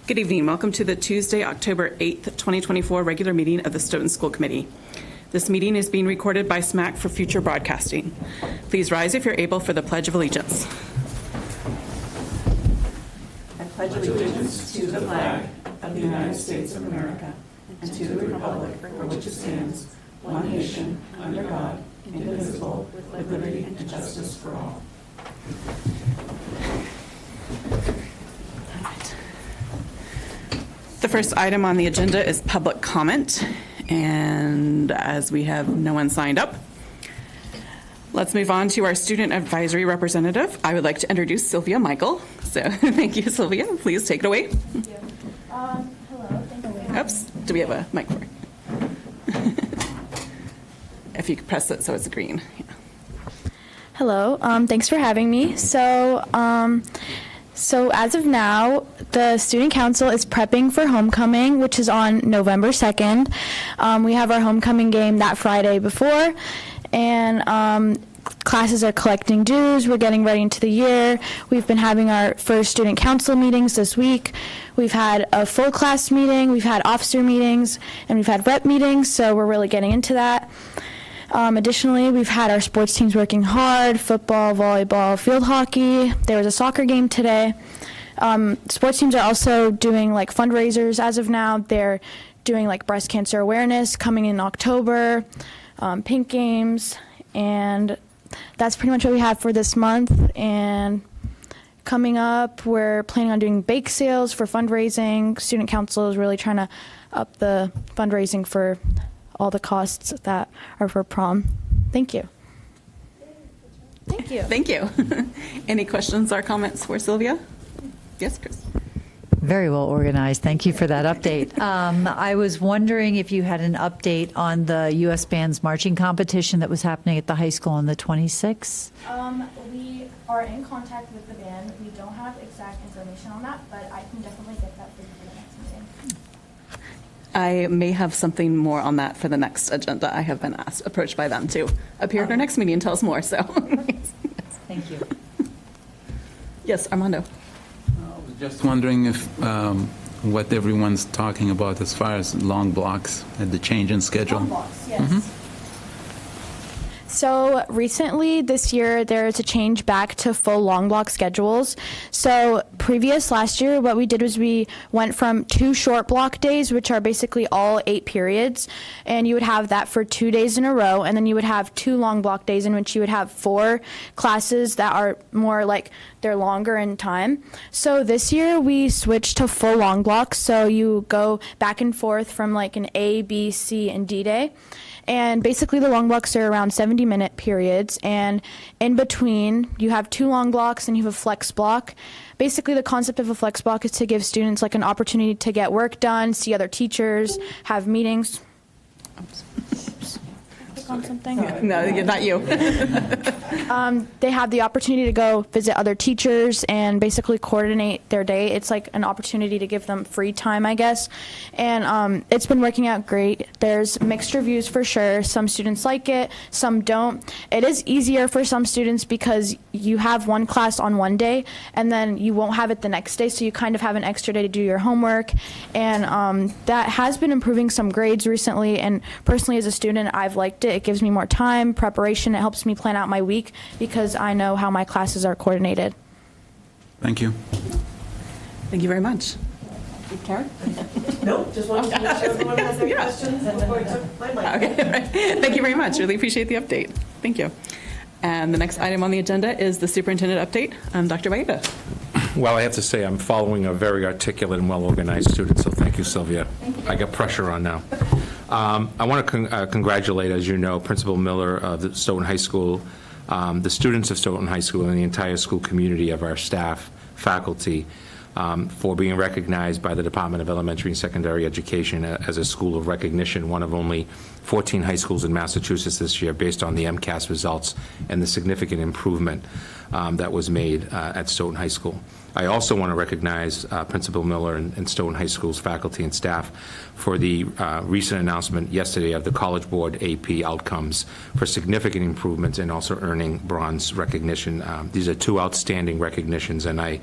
Good evening. Welcome to the Tuesday, October 8th, 2024 regular meeting of the Stoughton School Committee. This meeting is being recorded by SMAC for future broadcasting. Please rise if you're able for the Pledge of Allegiance. I pledge allegiance to the flag of the United States of America and to the republic for which it stands, one nation, under God, indivisible, with liberty and justice for all. The first item on the agenda is public comment, and as we have no one signed up, let's move on to our student advisory representative. I would like to introduce Sylvia Michael. So thank you, Sylvia. Please take it away. Thank you. Hello. Thank you. Oops. Do we have a mic for it? If you could press it so it's green. Yeah. Hello. Thanks for having me. So as of now, the Student Council is prepping for homecoming, which is on November 2nd. We have our homecoming game that Friday before, and classes are collecting dues. We're getting ready into the year. We've been having our first Student Council meetings this week. We've had a full class meeting, we've had officer meetings, and we've had rep meetings, so we're really getting into that. Additionally, we've had our sports teams working hard: football, volleyball, field hockey. There was a soccer game today. Sports teams are also doing like fundraisers as of now. They're doing like breast cancer awareness coming in October, pink games, and that's pretty much what we have for this month. And coming up, we're planning on doing bake sales for fundraising. Student Council is really trying to up the fundraising for all the costs that are for prom. Thank you. Thank you. Thank you. Any questions or comments for Sylvia? Yes, Chris. Very well organized. Thank you for that update. I was wondering if you had an update on the U.S. Band's marching competition that was happening at the high school on the 26th. We are in contact with the band. We don't have exact information on that, but I can definitely get that for you for the next meeting. I may have something more on that for the next agenda. I have been approached by them to appear at our next meeting and tell us more. So, Thank you. Yes, Armando. I was just wondering if what everyone's talking about as far as long blocks and the change in schedule. Long blocks, yes. So recently this year, there's a change back to full long block schedules. So last year, what we did was we went from 2 short block days, which are basically all 8 periods, and you would have that for 2 days in a row, and then you would have 2 long block days in which you would have 4 classes that are more like they're longer in time. So this year we switched to full long blocks, so you go back and forth from like an A, B, C, and D day. And basically the long blocks are around 70-minute periods, and in between you have 2 long blocks and you have a flex block. Basically the concept of a flex block is to give students like an opportunity to get work done, see other teachers, have meetings. On something? No, not you. They have the opportunity to go visit other teachers and basically coordinate their day. It's like an opportunity to give them free time, I guess. And it's been working out great. There's mixed reviews for sure. Some students like it, some don't. It is easier for some students because you have one class on one day and then you won't have it the next day, so you kind of have an extra day to do your homework. And that has been improving some grades recently, and personally as a student, I've liked it. It gives me more time, preparation. It helps me plan out my week because I know how my classes are coordinated. Thank you. Thank you very much. Karen? Nope, just wanted to make sure everyone has their questions before I took my mic. Okay, right. Thank you very much. Really appreciate the update. Thank you. And the next item on the agenda is the superintendent update. Dr. Baeta. Well, I have to say I'm following a very articulate and well-organized student, so thank you, Sylvia. I got pressure on now. I want to congratulate, as you know, Principal Miller of the Stoughton High School, the students of Stoughton High School, and the entire school community of our staff, faculty, for being recognized by the Department of Elementary and Secondary Education as a school of recognition, one of only 14 high schools in Massachusetts this year based on the MCAS results and the significant improvement that was made at Stoughton High School. I also want to recognize Principal Miller and Stoughton High School's faculty and staff for the recent announcement yesterday of the College Board AP outcomes for significant improvements and also earning bronze recognition. These are 2 outstanding recognitions, and I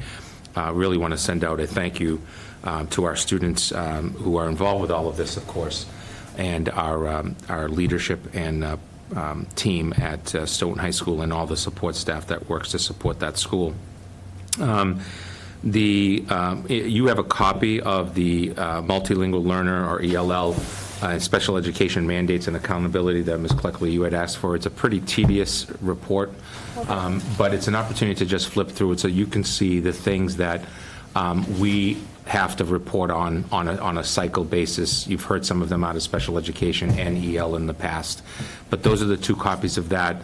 really want to send out a thank you to our students who are involved with all of this, of course, and our leadership and team at Stoughton High School and all the support staff that works to support that school. You have a copy of the Multilingual Learner, or ELL, Special Education Mandates and Accountability that Ms. Cleckley, you had asked for. It's a pretty tedious report, but it's an opportunity to just flip through it so you can see the things that we have to report on a cycle basis. You've heard some of them out of special education and EL in the past, but those are the two copies of that.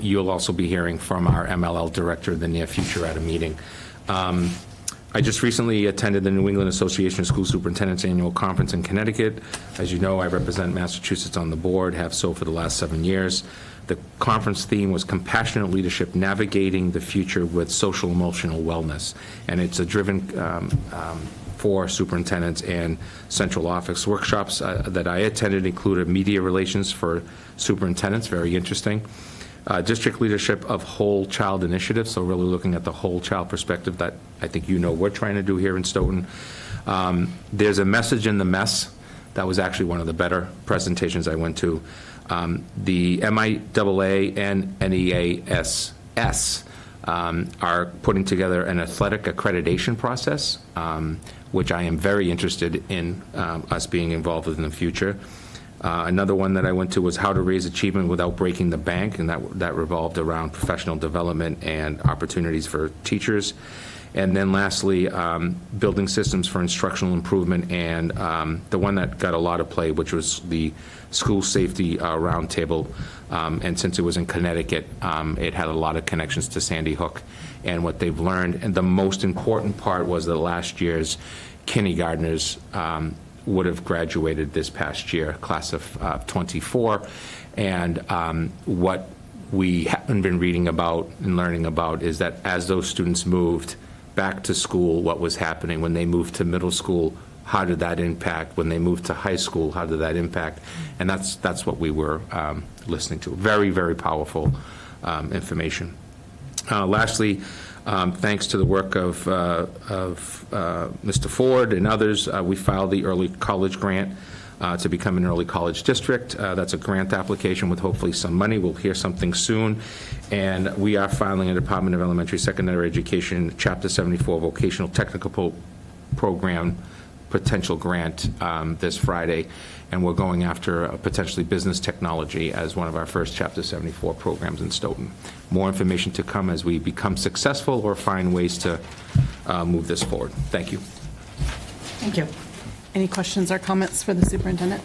You'll also be hearing from our MLL director in the near future at a meeting. I just recently attended the New England Association of School Superintendents Annual Conference in Connecticut. As you know, I represent Massachusetts on the board, have so for the last 7 years. The conference theme was Compassionate Leadership, Navigating the Future with Social Emotional Wellness. And it's a driven for superintendents and central office. Workshops that I attended included media relations for superintendents, very interesting. District leadership of whole child initiative, so really looking at the whole child perspective that I think you know we're trying to do here in Stoughton. There's a message in the mess. That was actually one of the better presentations I went to. The MIAA and NEASS are putting together an athletic accreditation process, which I am very interested in us being involved with in the future. Another one that I went to was how to raise achievement without breaking the bank, and that revolved around professional development and opportunities for teachers. And then lastly, building systems for instructional improvement, and the one that got a lot of play, which was the school safety roundtable. And since it was in Connecticut, it had a lot of connections to Sandy Hook and what they've learned. And the most important part was that last year's kindergartners would have graduated this past year, class of 24. And what we haven't been reading about and learning about is that as those students moved back to school, what was happening when they moved to middle school, how did that impact? When they moved to high school, how did that impact? And that's what we were listening to. Very, very powerful information. Lastly, thanks to the work of Mr. Ford and others, we filed the early college grant to become an early college district. That's a grant application with hopefully some money. We'll hear something soon. And we are filing a Department of Elementary Secondary Education Chapter 74 Vocational Technical Program potential grant this Friday. And we're going after potentially business technology as one of our first Chapter 74 programs in Stoughton. More information to come as we become successful or find ways to move this forward. Thank you. Thank you. Any questions or comments for the superintendent?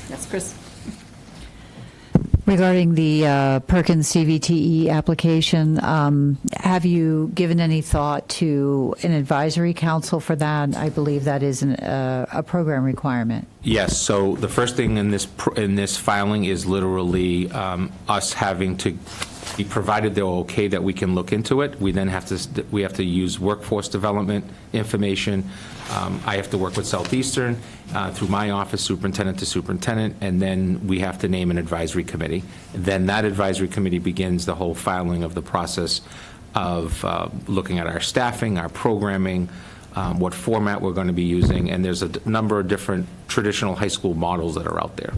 Yes, Chris. Regarding the Perkins CVTE application, have you given any thought to an advisory council for that? I believe that is a program requirement. Yes. So the first thing in this filing is literally us having to be provided they're okay that we can look into it. We then have to use workforce development information. I have to work with Southeastern through my office, superintendent to superintendent, and then we have to name an advisory committee. Then that advisory committee begins the whole filing of the process of looking at our staffing, our programming, what format we're going to be using, and there's a number of different traditional high school models that are out there.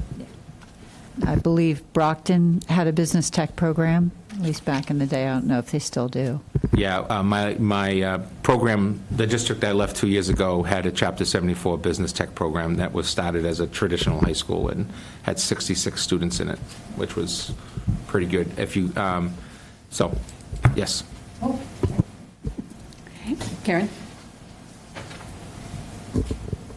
I believe Brockton had a business tech program, at least back in the day. I don't know if they still do. Yeah, my program, the district I left 2 years ago, had a Chapter 74 business tech program that was started as a traditional high school and had 66 students in it, which was pretty good. If you, so, yes. Okay. Karen?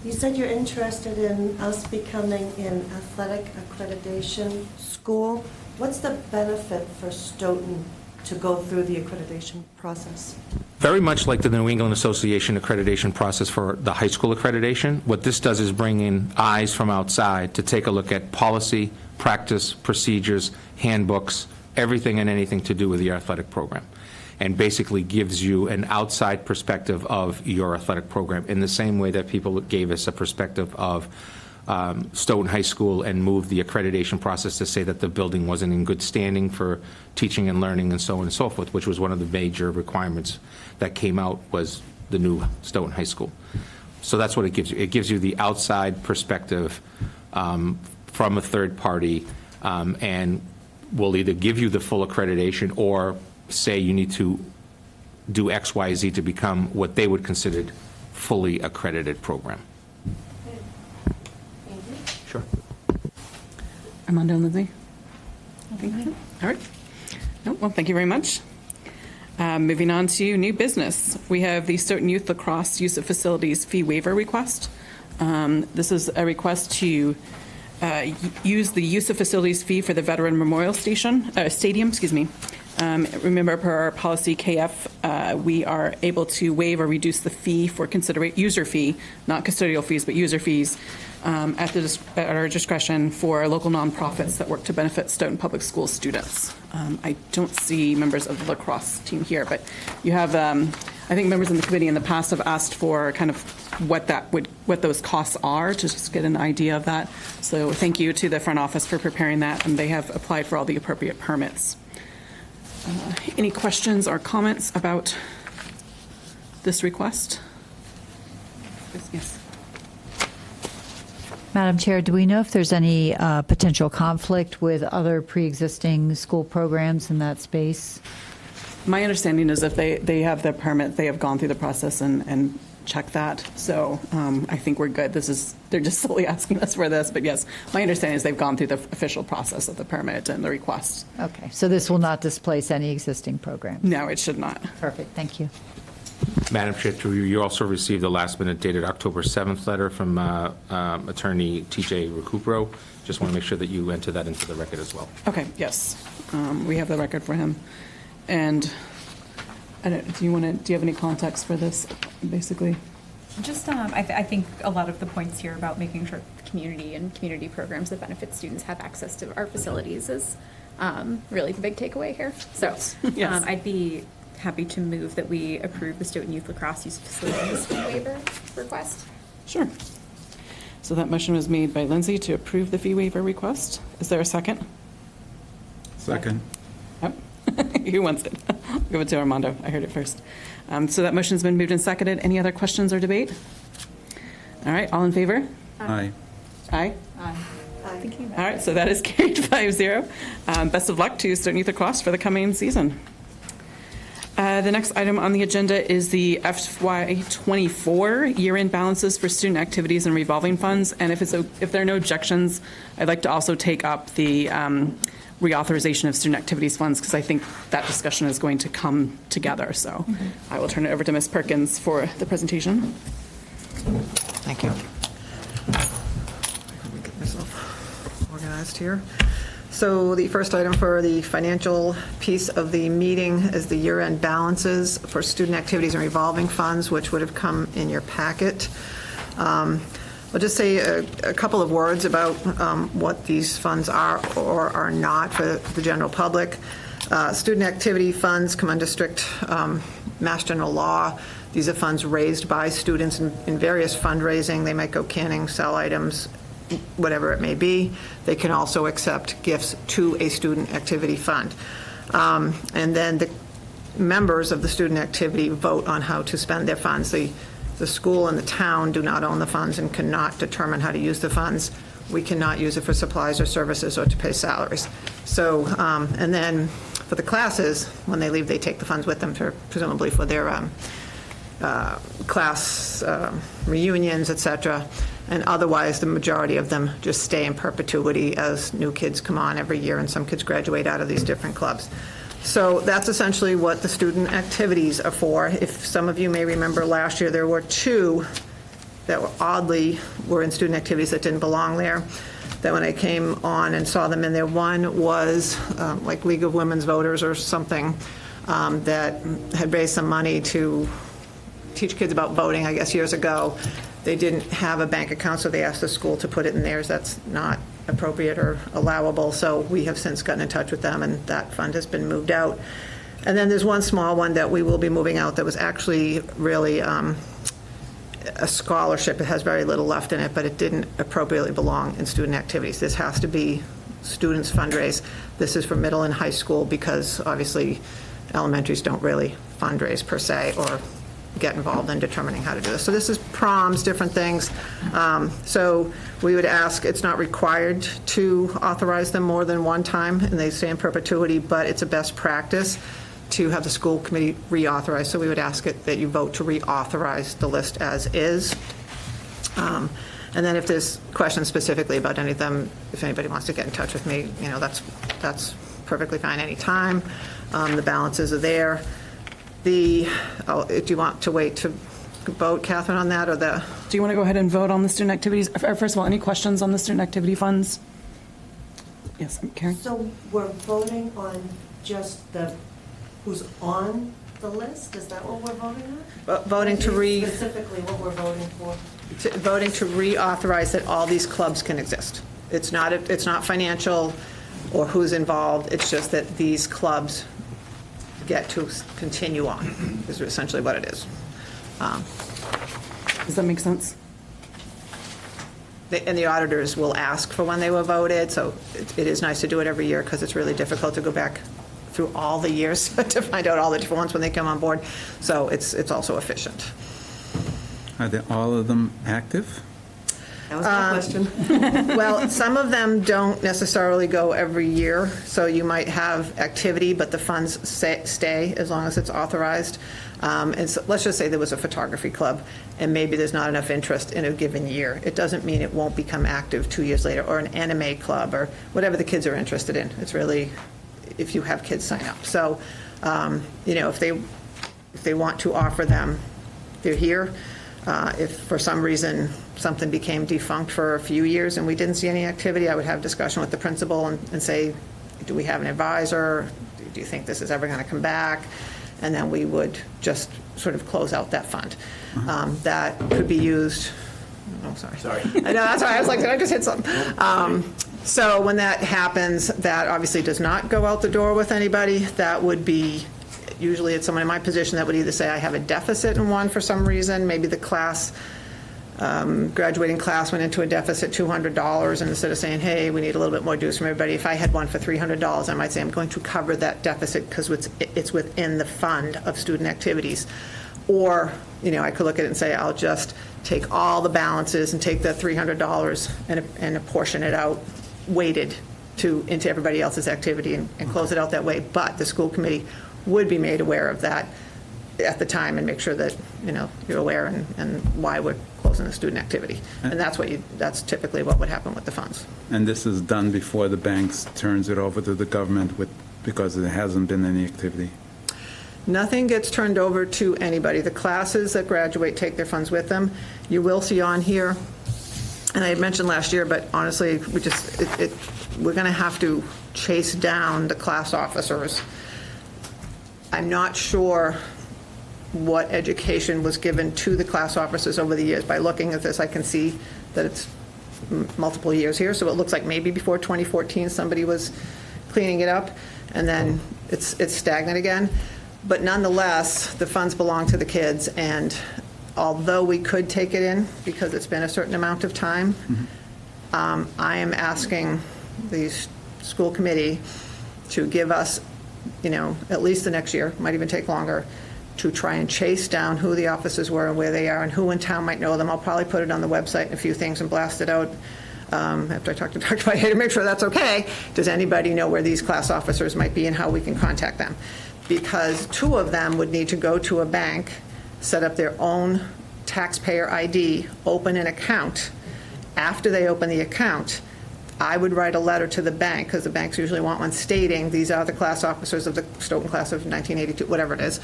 You said you're interested in us becoming an athletic accreditation school. What's the benefit for Stoughton to go through the accreditation process? Very much like the New England Association accreditation process for the high school accreditation. What this does is bring in eyes from outside to take a look at policy, practice, procedures, handbooks, everything and anything to do with the athletic program, and basically gives you an outside perspective of your athletic program in the same way that people gave us a perspective of Stoughton High School and moved the accreditation process to say that the building wasn't in good standing for teaching and learning and so on and so forth, which was one of the major requirements that came out, was the new Stoughton High School. So that's what it gives you. It gives you the outside perspective from a third party, and will either give you the full accreditation or say you need to do X, Y, Z to become what they would consider fully accredited program. Thank you. Sure. Armando and Lindsay? All right. No, well, thank you very much. Moving on to new business. We have the Stoughton Youth Lacrosse Use of Facilities Fee Waiver Request. This is a request to use the use of facilities fee for the Veteran Memorial Stadium. Remember, per our policy KF, we are able to waive or reduce the fee for user fee, not custodial fees, but user fees, at our discretion for local nonprofits that work to benefit Stoughton Public School students. I don't see members of the lacrosse team here, but you have, I think members in the committee in the past have asked for kind of what those costs are, to just get an idea of that. So thank you to the front office for preparing that, and they have applied for all the appropriate permits. Any questions or comments about this request? Yes. Madam Chair, do we know if there's any potential conflict with other pre-existing school programs in that space? My understanding is if they have the permit, they have gone through the process and checked that. So I think we're good. They're just solely asking us for this. But yes, my understanding is they've gone through the official process of the permit and the request. Okay, so this will not displace any existing programs? No, it should not. Perfect, thank you. Madam Chair, through you, you also received a last-minute dated October 7th letter from Attorney T.J. Recupero. Just want to make sure that you enter that into the record as well. Okay, yes. We have the record for him. And I don't, do you have any context for this, basically? Just, I think a lot of the points here about making sure the community and community programs that benefit students have access to our facilities is really the big takeaway here. So yes. I'd be happy to move that we approve the Stoughton Youth Lacrosse Use of Facilities fee waiver request. Sure. So that motion was made by Lindsay to approve the fee waiver request. Is there a second? Second. Yep. Who wants it? I'll give it to Armando. I heard it first. So that motion's been moved and seconded. Any other questions or debate? All right, all in favor? Aye. Aye? Aye. Thank you. All right, so that is carried 5-0. Best of luck to Stoughton Youth Lacrosse for the coming season. The next item on the agenda is the FY24 year-end balances for student activities and revolving funds. And if there are no objections, I'd like to also take up the reauthorization of student activities funds, because I think that discussion is going to come together. So I will turn it over to Ms. Perkins for the presentation. Thank you. Let me get myself organized here. So the first item for the financial piece of the meeting is the year-end balances for student activities and revolving funds, which would have come in your packet. I'll just say a couple of words about what these funds are or are not for the general public. Student activity funds come under strict Mass General Law. These are funds raised by students in various fundraising. They might go canning, sell items, whatever it may be. They can also accept gifts to a student activity fund. And then the members of the student activity vote on how to spend their funds. The school and the town do not own the funds and cannot determine how to use the funds. We cannot use it for supplies or services or to pay salaries. So, and then for the classes, when they leave, they take the funds with them, presumably for their class reunions, et cetera. And otherwise, the majority of them just stay in perpetuity as new kids come on every year, and some kids graduate out of these different clubs. So that's essentially what the student activities are for. If some of you may remember last year, there were two that were in student activities that didn't belong there, that when I came on and saw them in there, one was like League of Women's Voters or something that had raised some money to teach kids about voting, I guess, years ago. They didn't have a bank account, so they asked the school to put it in theirs. That's not appropriate or allowable, so we have since gotten in touch with them, and that fund has been moved out. And then there's one small one that we will be moving out that was actually really a scholarship. It has very little left in it, but it didn't appropriately belong in student activities. This has to be students fundraise. This is for middle and high school because obviously elementaries don't really fundraise per se, or get involved in determining how to do this. So this is proms, different things. So we would ask, it's not required to authorize them more than one time, and they stay in perpetuity, but it's a best practice to have the school committee reauthorize. So we would ask it that you vote to reauthorize the list as is. And then if there's questions specifically about any of them, if anybody wants to get in touch with me, that's perfectly fine anytime. The balances are there. Do you want to wait to vote, Catherine, on that, or the? Do you want to go ahead and vote on the student activities? First of all, any questions on the student activity funds? Yes, Karen? So we're voting on just who's on the list? Is that what we're voting on? Voting to Specifically what we're voting for? Voting to reauthorize that all these clubs can exist. It's not financial or who's involved. It's just that these clubs get to continue on, is essentially what it is. Does that make sense? And the auditors will ask for when they were voted, so it is nice to do it every year because it's really difficult to go back through all the years to find out all the different ones when they come on board. So it's also efficient. Are all of them active? That was my question. Well, some of them don't necessarily go every year, so you might have activity, but the funds stay as long as it's authorized. And so let's just say there was a photography club, and maybe there's not enough interest in a given year. It doesn't mean it won't become active 2 years later, or an anime club, or whatever the kids are interested in. It's really if you have kids sign up. So, if they want to offer them, they're here. If for some reason something became defunct for a few years and we didn't see any activity, I would have discussion with the principal and say, do we have an advisor? Do you think this is ever going to come back? And then we would just sort of close out that fund. That could be used. Oh, sorry. I know, that's why I was like, did I just hit something? So when that happens, that obviously does not go out the door with anybody. That would be, usually it's someone in my position that would either say I have a deficit in one for some reason. Maybe the class, graduating class went into a deficit $200, and instead of saying, hey, we need a little bit more dues from everybody, if I had one for $300, I might say I'm going to cover that deficit because it's within the fund of student activities. Or, I could look at it and say, I'll just take all the balances and take the $300 and apportion it out, weighted into everybody else's activity and close it out that way. But the school committee would be made aware of that at the time and make sure that, you're aware and why we're closing the student activity. And that's typically what would happen with the funds. And this is done before the banks turns it over to the government because there hasn't been any activity? Nothing gets turned over to anybody. The classes that graduate take their funds with them. You will see on here, and I had mentioned last year, but honestly, we're going to have to chase down the class officers. I'm not sure what education was given to the class officers over the years. By looking at this, I can see that it's multiple years here, so it looks like maybe before 2014 somebody was cleaning it up, and then it's stagnant again. But nonetheless, the funds belong to the kids, and although we could take it in because it's been a certain amount of time, I am asking the school committee to give us, at least the next year, might even take longer, to try and chase down who the officers were and where they are and who in town might know them. I'll probably put it on the website and a few things and blast it out after I talk to Dr. Whitehead to make sure that's okay. Does anybody know where these class officers might be and how we can contact them? Because 2 of them would need to go to a bank, set up their own taxpayer ID, open an account. After they open the account, I would write a letter to the bank, because the banks usually want one, stating these are the class officers of the Stoughton class of 1982, whatever it is.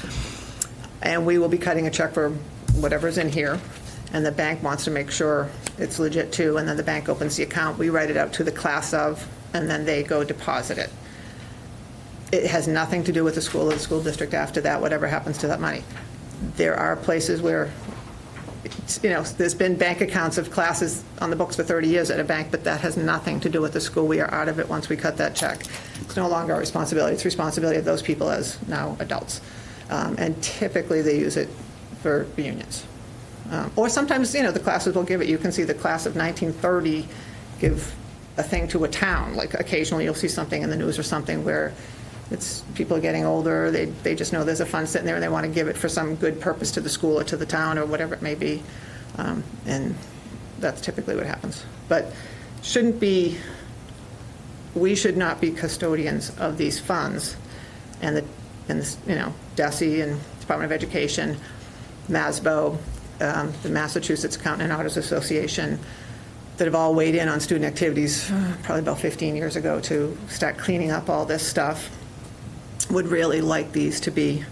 And we will be cutting a check for whatever's in here. And the bank wants to make sure it's legit too. And then the bank opens the account. We write it out to the class of, and then they go deposit it. It has nothing to do with the school or the school district after that, whatever happens to that money. There are places where, there's been bank accounts of classes on the books for 30 years at a bank, but that has nothing to do with the school. We are out of it once we cut that check. It's no longer our responsibility. It's the responsibility of those people as now adults. And typically they use it for reunions. Or sometimes, the classes will give it. You can see the class of 1930 give a thing to a town. Like occasionally you'll see something in the news or something where It's people are getting older, they just know there's a fund sitting there and they want to give it for some good purpose to the school or to the town or whatever it may be. And that's typically what happens. But we should not be custodians of these funds. And DESE and Department of Education, MASBO, the Massachusetts Accountant and Auditors Association, that have all weighed in on student activities probably about 15 years ago to start cleaning up all this stuff, would really like these to be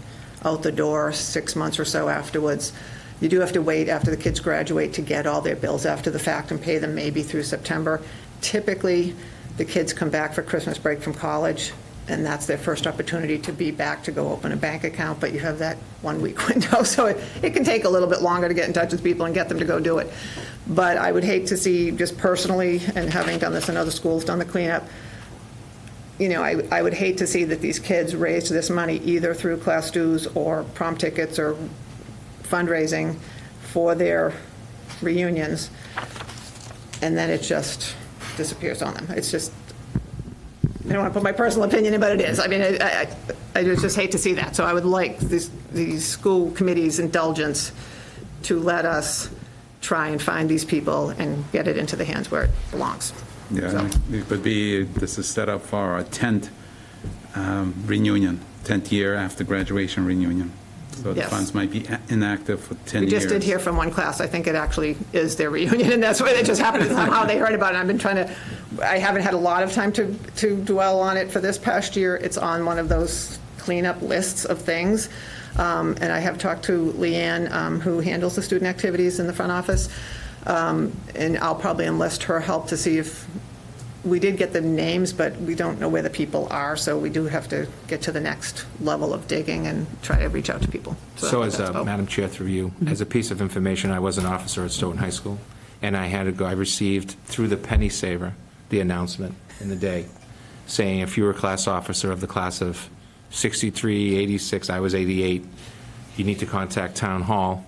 out the door 6 months or so afterwards. You do have to wait after the kids graduate to get all their bills after the fact and pay them maybe through September. Typically, the kids come back for Christmas break from college, and that's their first opportunity to be back to go open a bank account, but you have that 1 week window, so it can take a little bit longer to get in touch with people and get them to go do it. But I would hate to see, just personally, and having done this in other schools, done the cleanup, I would hate to see that these kids raised this money either through class dues or prom tickets or fundraising for their reunions, and then it just disappears on them. It's just, I don't want to put my personal opinion in, but it is. I mean, I just hate to see that. So I would like these school committees' indulgence to let us try and find these people and get it into the hands where it belongs. Yeah, So. it could be, this is set up for our 10th reunion, 10th year after graduation reunion. So the Yes. funds might be inactive for 10 We years. just did hear from one class, I think it actually is their reunion, and that's what it just happened. Somehow they heard about it. I've been I haven't had a lot of time to dwell on it for this past year. It's on one of those cleanup lists of things. And I have talked to Leanne, who handles the student activities in the front office, and I'll probably enlist her help to see if, we did get the names, but we don't know where the people are, so we do have to get to the next level of digging and try to reach out to people. So as that's- Madam Chair, through you, as a piece of information, I was an officer at Stoughton High School, and I received through the penny saver the announcement in the day saying if you were a class officer of the class of 63, 86, I was 88, you need to contact Town Hall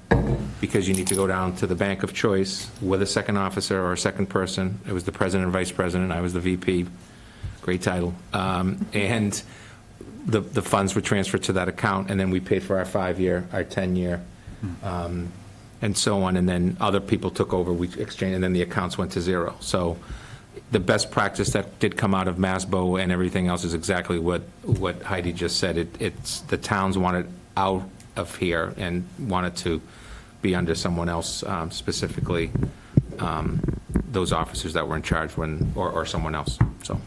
because you need to go down to the bank of choice with a second officer or a second person. It was the president and vice president. I was the VP. Great title. And the funds were transferred to that account, and then we paid for our 5-year, our 10-year, and so on. And then other people took over. We exchanged, and then the accounts went to zero. So the best practice that did come out of MASBO and everything else is exactly what Heidi just said. It's the towns wanted out of here and wanted to be under someone else, specifically those officers that were in charge or someone else. So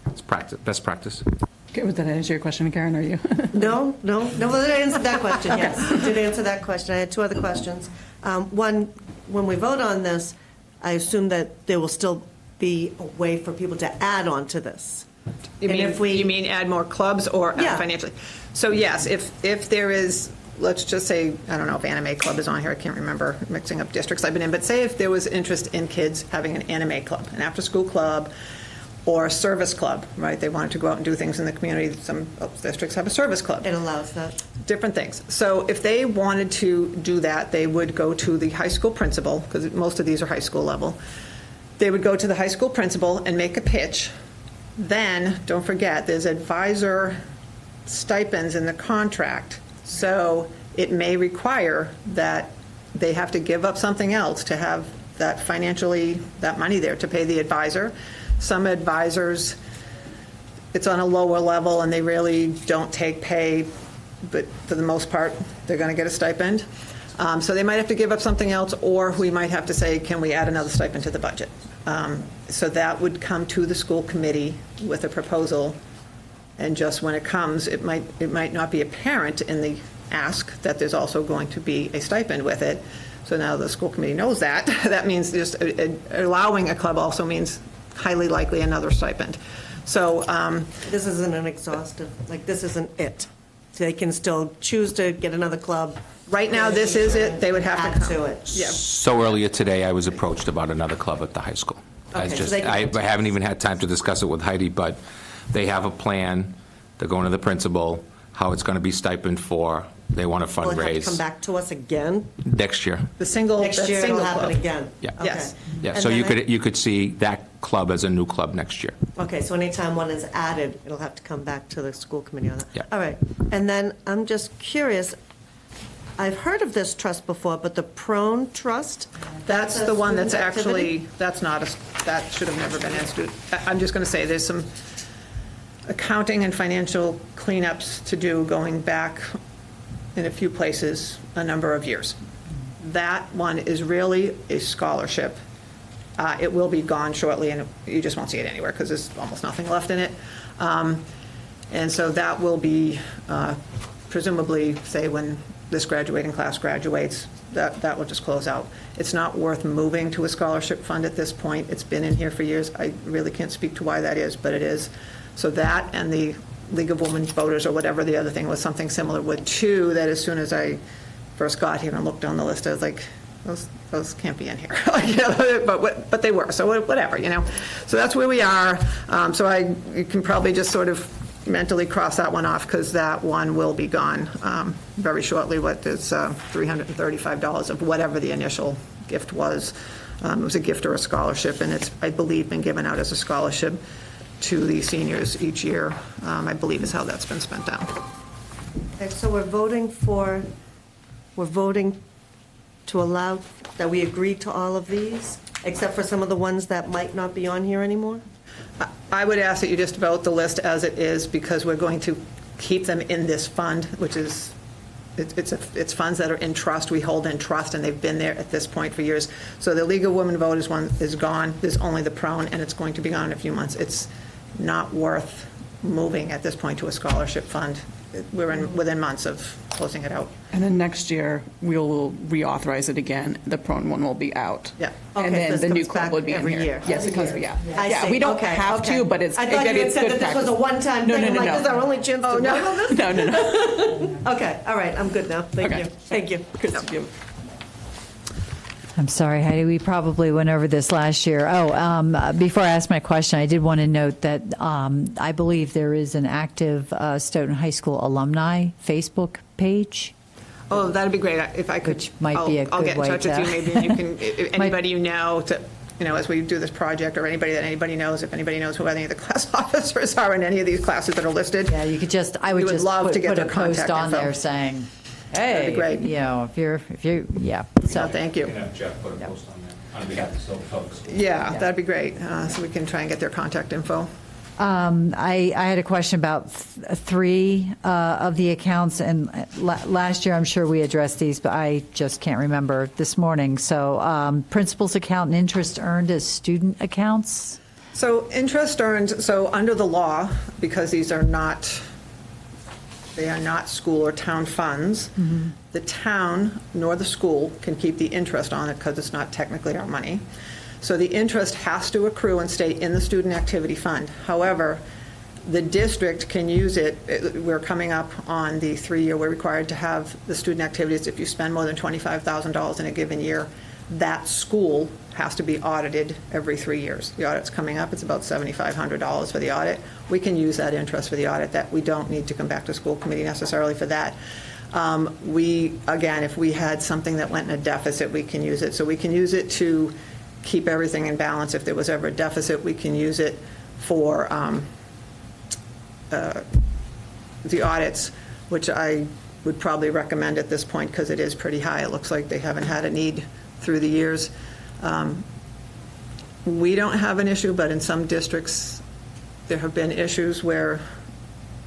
it's practice, best practice. Okay, did that answer your question, Karen, or you? No, that answered that question, yes. It did answer that question. I had two other questions. One, when we vote on this, I assume that there will still be a way for people to add on to this. You mean add more clubs or Yeah. financially? So yes, if there is, let's just say, I don't know if Anime Club is on here, I can't remember, mixing up districts I've been in, but say if there was interest in kids having an anime club, an after-school club, or a service club, right? They wanted to go out and do things in the community. Some districts have a service club. It allows that. Different things. So if they wanted to do that, they would go to the high school principal, because most of these are high school level. They would go to the high school principal and make a pitch. Then, don't forget, there's advisor stipends in the contract. So it may require that they have to give up something else to have that that money there to pay the advisor. Some advisors, it's on a lower level and they really don't take pay, but for the most part, they're going to get a stipend. So they might have to give up something else, or we might have to say, can we add another stipend to the budget? So that would come to the school committee with a proposal, and just when it comes, it might not be apparent in the ask that there's also going to be a stipend with it. So now the school committee knows that. That means just allowing a club also means highly likely another stipend. So This isn't an exhaustive, this isn't it. So they can still choose to get another club. right now, this is it. They would have to Add come. to it. Yeah. So earlier today, I was approached about another club at the high school. Okay, so they can I continue. haven't even had time to discuss it with Heidi, but they have a plan. They're going to the principal, how it's going to be stipend for. They want to Will it have to fundraise come back to us again? next year. The single, Next that year it'll single happen club. again? Yeah. Okay. Yes. Yeah, And so then you could see that club as a new club next year. Okay, so anytime one is added, it'll have to come back to the school committee on that? Yeah. All right, and then I'm just curious, I've heard of this trust before, but the Prone Trust? That's a the one that's student activity? actually, that should have never been instituted. I'm just going to say, there's some accounting and financial cleanups to do going back in a few places a number of years. That one is really a scholarship. It will be gone shortly, and you just won't see it anywhere because there's almost nothing left in it. And so that will be presumably, say, when this graduating class graduates, that will just close out. It's not worth moving to a scholarship fund at this point. It's been in here for years. I really can't speak to why that is, but it is. So that and the League of Women Voters, or whatever the other thing was, something similar with two, that as soon as I first got here and looked on the list, I was like, those can't be in here. But they were, so whatever, you know. So that's where we are. So you can probably just sort of mentally cross that one off, because that one will be gone very shortly. What is $335 of whatever the initial gift was. It was a gift or a scholarship, and it's, I believe, been given out as a scholarship to the seniors each year, I believe is how that's been spent down. Okay, so we're voting to allow, that we agree to all of these, except for some of the ones that might not be on here anymore? I would ask that you just vote the list as it is, because we're going to keep them in this fund, which is, it's funds that are in trust, we hold in trust, and they've been there at this point for years. So the League of Women Voters one is gone, there's only the Prone, and it's going to be gone in a few months. It's not worth moving at this point to a scholarship fund. We're within months of closing it out. And then next year, we'll reauthorize it again. The Prone one will be out. Yeah. And Okay, then this the new comes club back would be in every here. year. Yes, it comes, yeah. I Yeah, see. we don't Okay, have okay. to, but it's I thought you had it's said good that this was a practice. one-time No, thing. no, I'm no, like, no. this is our only chance to vote on this? No, no, no. Okay, all right, I'm good now. Thank Okay. you. Thank you. Good to you. I'm sorry, Heidi, we probably went over this last year. Before I ask my question, I did want to note that I believe there is an active Stoughton High School alumni Facebook page. Oh, that'd be great if I could. Which might be a I'll good get in way touch with to- you, maybe, and you can, if anybody you know, to, you know, as we do this project, or anybody that anybody knows, if anybody knows who any of the class officers are in any of these classes that are listed. Yeah, you could just, I would We would just love to get put a their post contact on info. there saying, That'd hey, be great. you know, if you're, yeah. So thank you. have Jeff put a post on there on behalf of Stoughton Public Schools. Yeah, that'd be great, so we can try and get their contact info. I had a question about three of the accounts, and last year I'm sure we addressed these, but I just can't remember this morning. So principal's account and interest earned as student accounts? So interest earned, so under the law, because these are not, they are not school or town funds, the town nor the school can keep the interest on it because it's not technically our money. So the interest has to accrue and stay in the student activity fund. However, the district can use it. We're coming up on the 3-year, we're required to have the student activities. If you spend more than $25,000 in a given year, that school has to be audited every 3 years. The audit's coming up, it's about $7,500 for the audit. We can use that interest for the audit. That we don't need to come back to school committee necessarily for that. Again, if we had something that went in a deficit, we can use it. So we can use it to keep everything in balance. If there was ever a deficit, we can use it for the audits, which I would probably recommend at this point because it is pretty high. It looks like they haven't had a need through the years. We don't have an issue, but in some districts, there have been issues where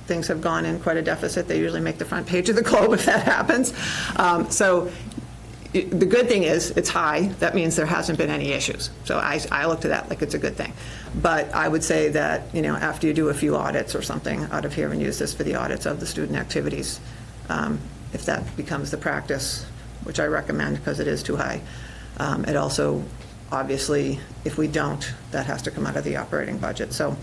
things have gone in quite a deficit. They usually make the front page of the Globe if that happens. So the good thing is it's high. That means there hasn't been any issues. So I look to that like it's a good thing. But I would say that, you know, after you do a few audits or something out of here and use this for the audits of the student activities, if that becomes the practice, which I recommend because it is too high. It also, obviously, if we don't, that has to come out of the operating budget. So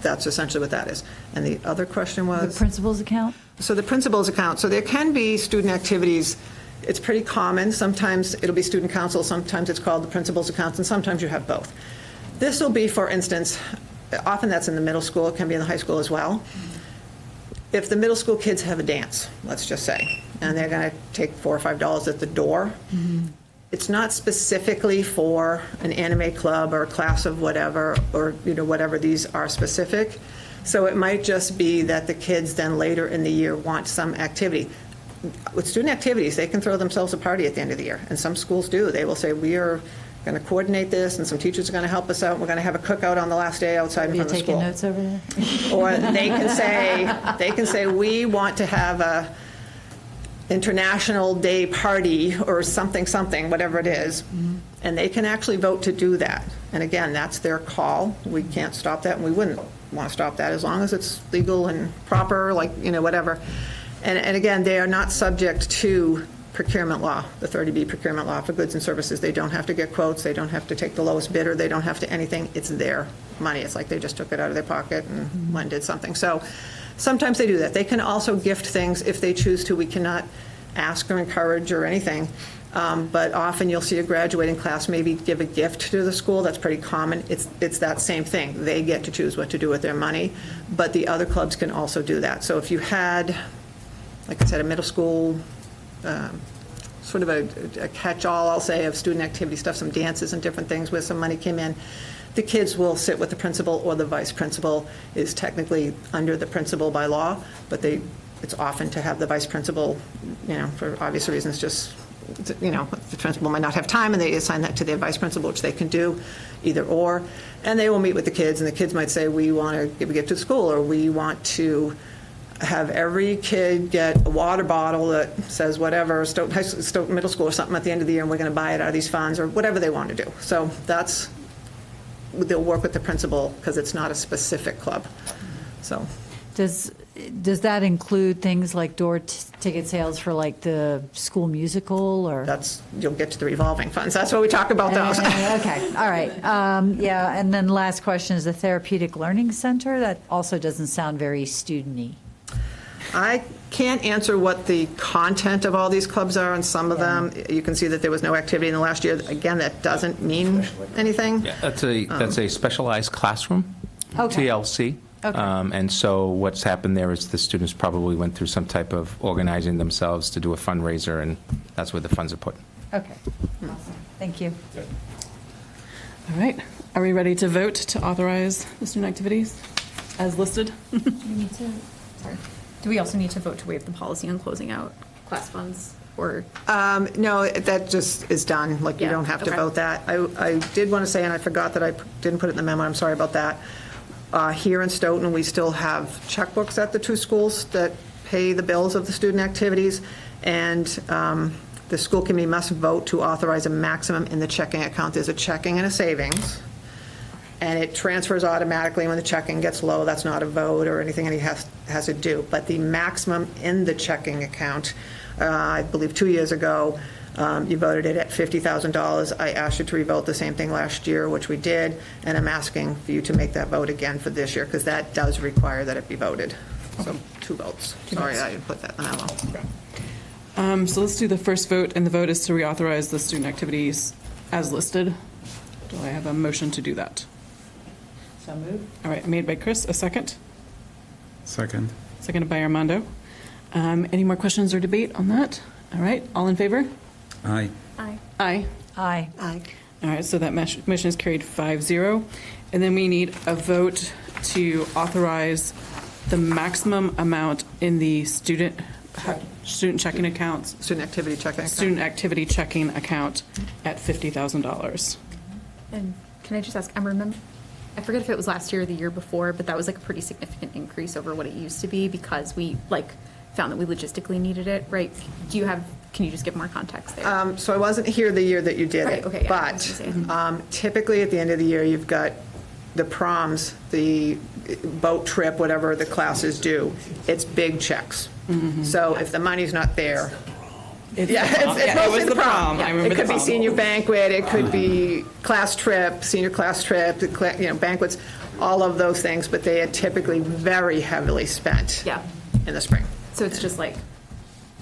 that's essentially what that is. And the other question was? The principal's account? So the principal's account, so there can be student activities. It's pretty common. Sometimes it'll be student council, sometimes it's called the principal's account, and sometimes you have both. This will be, for instance, often that's in the middle school, it can be in the high school as well. If the middle school kids have a dance, let's just say, and they're going to take $4 or $5 at the door, it's not specifically for an anime club or a class of whatever, or, whatever these are specific. So it might just be that the kids then later in the year want some activity. With student activities, they can throw themselves a party at the end of the year, and some schools do. They will say, we are going to coordinate this, and some teachers are going to help us out, and we're going to have a cookout on the last day outside in front of the school. Are you taking notes over there? Or they can say, we want to have a international day party or something, whatever it is, and they can actually vote to do that. And again, that's their call. We can't stop that, and we wouldn't want to stop that as long as it's legal and proper, whatever. And again, they are not subject to procurement law, the 30B procurement law for goods and services. They don't have to get quotes. They don't have to take the lowest bidder. They don't have to anything. It's their money. It's like they just took it out of their pocket and went and did something. So sometimes they do that. They can also gift things if they choose to. We cannot ask or encourage or anything. But often you'll see a graduating class maybe give a gift to the school. That's pretty common. It's that same thing. They get to choose what to do with their money, but the other clubs can also do that. So if you had, like I said, a middle school, sort of a catch-all, I'll say, of student activity stuff, some dances and different things where some money came in, the kids will sit with the principal, or the vice principal is technically under the principal by law, but it's often to have the vice principal, for obvious reasons, just, the principal might not have time, and they assign that to their vice principal, which they can do, either or. And they will meet with the kids, and the kids might say, we want to give a gift to school, or we want to have every kid get a water bottle that says whatever, Stoughton Middle School or something at the end of the year, and we're going to buy it out of these funds, or whatever they want to do. So they'll work with the principal, because it's not a specific club. So Does that include things like door ticket sales for like the school musical, or? You'll get to the revolving funds. That's what we talk about those. Okay, all right. Yeah, and then last question is the Therapeutic Learning Center. That also doesn't sound very student-y. I can't answer what the content of all these clubs are, and some of them, you can see that there was no activity in the last year. Again, that doesn't mean anything. Yeah, that's a specialized classroom, TLC. Okay. And so what's happened there is the students probably went through some type of organizing themselves to do a fundraiser, and that's where the funds are put. Okay, awesome. Thank you. All right. Are we ready to vote to authorize the student activities as listed? Do we also need to vote to waive the policy on closing out class funds, or? No, that just is done. You don't have to vote that. I did want to say, and I forgot that I didn't put it in the memo, I'm sorry about that. Here in Stoughton, we still have checkbooks at the two schools that pay the bills of the student activities, and the school committee must vote to authorize a maximum in the checking account. There's a checking and a savings, and it transfers automatically when the checking gets low. That's not a vote or anything he has to do. But the maximum in the checking account, I believe 2 years ago, you voted it at $50,000. I asked you to revote the same thing last year, which we did, and I'm asking for you to make that vote again for this year, because that does require that it be voted. So 2 votes. Sorry, I didn't put that in the memo. So let's do the first vote, and the vote is to reauthorize the student activities as listed. Do I have a motion to do that? So moved. All right, made by Chris, a second. Second. Seconded by Armando. Any more questions or debate on that? All right, all in favor? Aye. Aye. Aye. Aye. Aye. All right, so that motion is carried 5-0. And then we need a vote to authorize the maximum amount in the student checking accounts. Student activity checking account. Student activity checking account at $50,000. And can I just ask, I forget if it was last year or the year before, but that was like a pretty significant increase over what it used to be, because we found that we logistically needed it, right? Can you just give more context there? So I wasn't here the year that you did it, okay, yeah, I was gonna but typically at the end of the year, you've got the proms, the boat trip, whatever the classes do. It's big checks. So if the money's not there, it's mostly the prom. I remember it could the be prom. senior banquet, it could be class trip, senior class trip, banquets, all of those things, but they are typically very heavily spent in the spring. So it's just like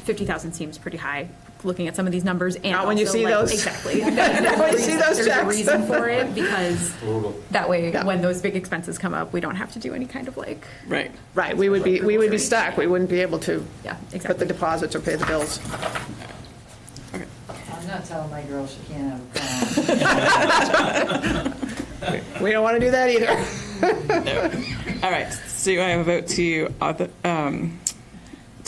50,000 seems pretty high, looking at some of these numbers, and Not when you also, see those. Exactly. Not when you see those There's a checks. reason for it, because that way, Yeah. when those big expenses come up, we don't have to do any kind of Right. Right, we would be stuck. We wouldn't be able to Yeah, put exactly. the deposits or pay the bills. Okay. not telling my girl she can't have a crown. We don't want to do that either. All right, so I have a vote to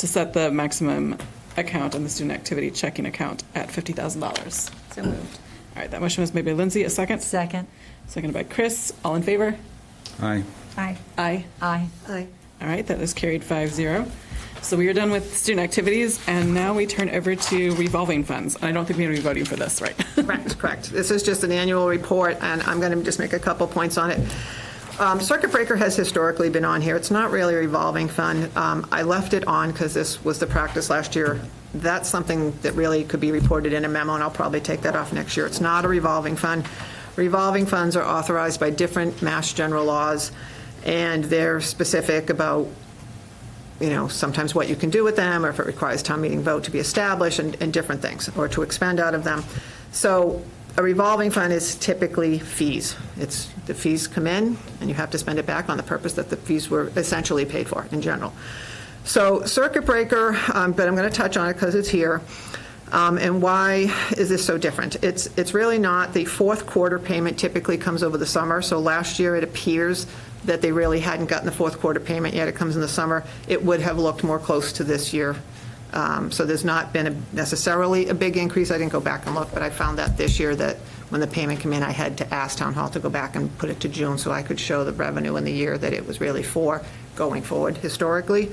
set the maximum account in the student activity checking account at $50,000. So moved. All right, that motion was made by Lindsay. A second? Second. Seconded by Chris. All in favor? Aye. Aye. Aye. Aye. Aye. All right, that is carried 5-0. So we are done with student activities, and now we turn over to revolving funds. I don't think we're going to be voting for this, right? Correct. This is just an annual report, and I'm going to just make a couple points on it. Circuit breaker has historically been on here. It's not really a revolving fund. I left it on because this was the practice last year. That's something that really could be reported in a memo, and I'll probably take that off next year. It's not a revolving fund. Revolving funds are authorized by different Mass General laws, and they're specific about, sometimes what you can do with them, or if it requires town meeting vote to be established, and different things, or to expend out of them. So a revolving fund is typically fees. It's the fees come in, and you have to spend it back on the purpose that the fees were essentially paid for in general. So circuit breaker, but I'm going to touch on it because it's here. And why is this so different? It's really not. The fourth quarter payment typically comes over the summer. So last year it appears that they really hadn't gotten the fourth quarter payment yet. It comes in the summer. It would have looked more close to this year. So there's not been necessarily a big increase. I didn't go back and look, but I found that this year that when the payment came in, I had to ask Town Hall to go back and put it to June so I could show the revenue in the year that it was really for going forward historically.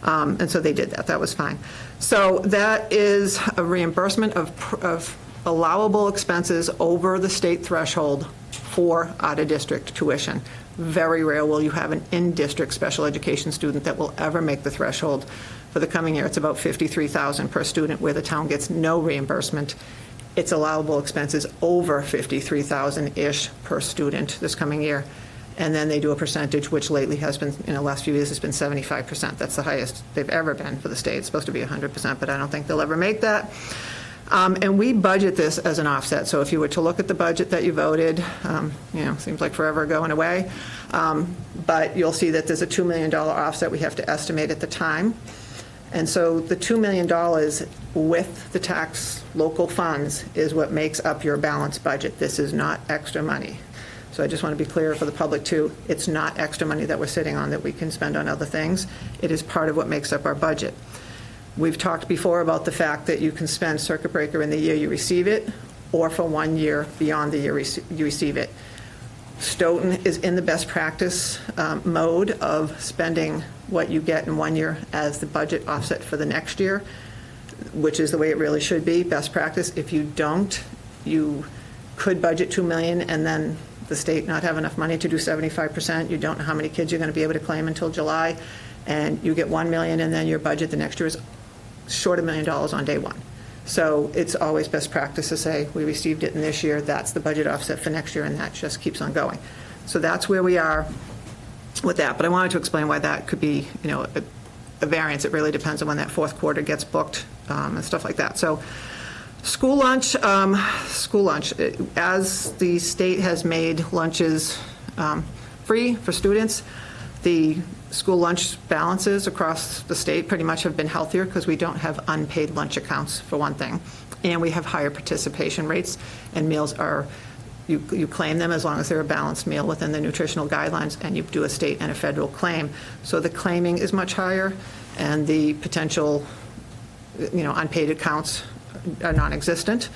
And so they did that. That was fine. So that is a reimbursement of allowable expenses over the state threshold for out-of-district tuition. Very rare will you have an in-district special education student that will ever make the threshold. For the coming year, it's about $53,000 per student, where the town gets no reimbursement. It's allowable expenses over $53,000-ish per student this coming year. And then they do a percentage, which lately has been, in the last few years, has been 75%. That's the highest they've ever been for the state. It's supposed to be 100%, but I don't think they'll ever make that. And we budget this as an offset. So if you were to look at the budget that you voted, seems like forever ago and away, but you'll see that there's a $2 million offset we have to estimate at the time. And so the $2 million with the tax local funds is what makes up your balanced budget. This is not extra money. So I just want to be clear for the public too, it's not extra money that we're sitting on that we can spend on other things. It is part of what makes up our budget. We've talked before about the fact that you can spend circuit breaker in the year you receive it, or for 1 year beyond the year you receive it. Stoughton is in the best practice mode of spending what you get in 1 year as the budget offset for the next year, which is the way it really should be, best practice. If you don't, you could budget $2 million and then the state not have enough money to do 75%. You don't know how many kids you're going to be able to claim until July, and you get $1 million, and then your budget the next year is short $1 million on day one. So it's always best practice to say, we received it in this year, that's the budget offset for next year, and that just keeps on going. So that's where we are with that. But I wanted to explain why that could be, a variance. It really depends on when that fourth quarter gets booked and stuff like that. So school lunch, as the state has made lunches free for students, the school lunch balances across the state pretty much have been healthier because we don't have unpaid lunch accounts, for one thing, and we have higher participation rates, and meals are, you claim them as long as they're a balanced meal within the nutritional guidelines, and you do a state and a federal claim. So the claiming is much higher, and the potential, unpaid accounts are non-existent.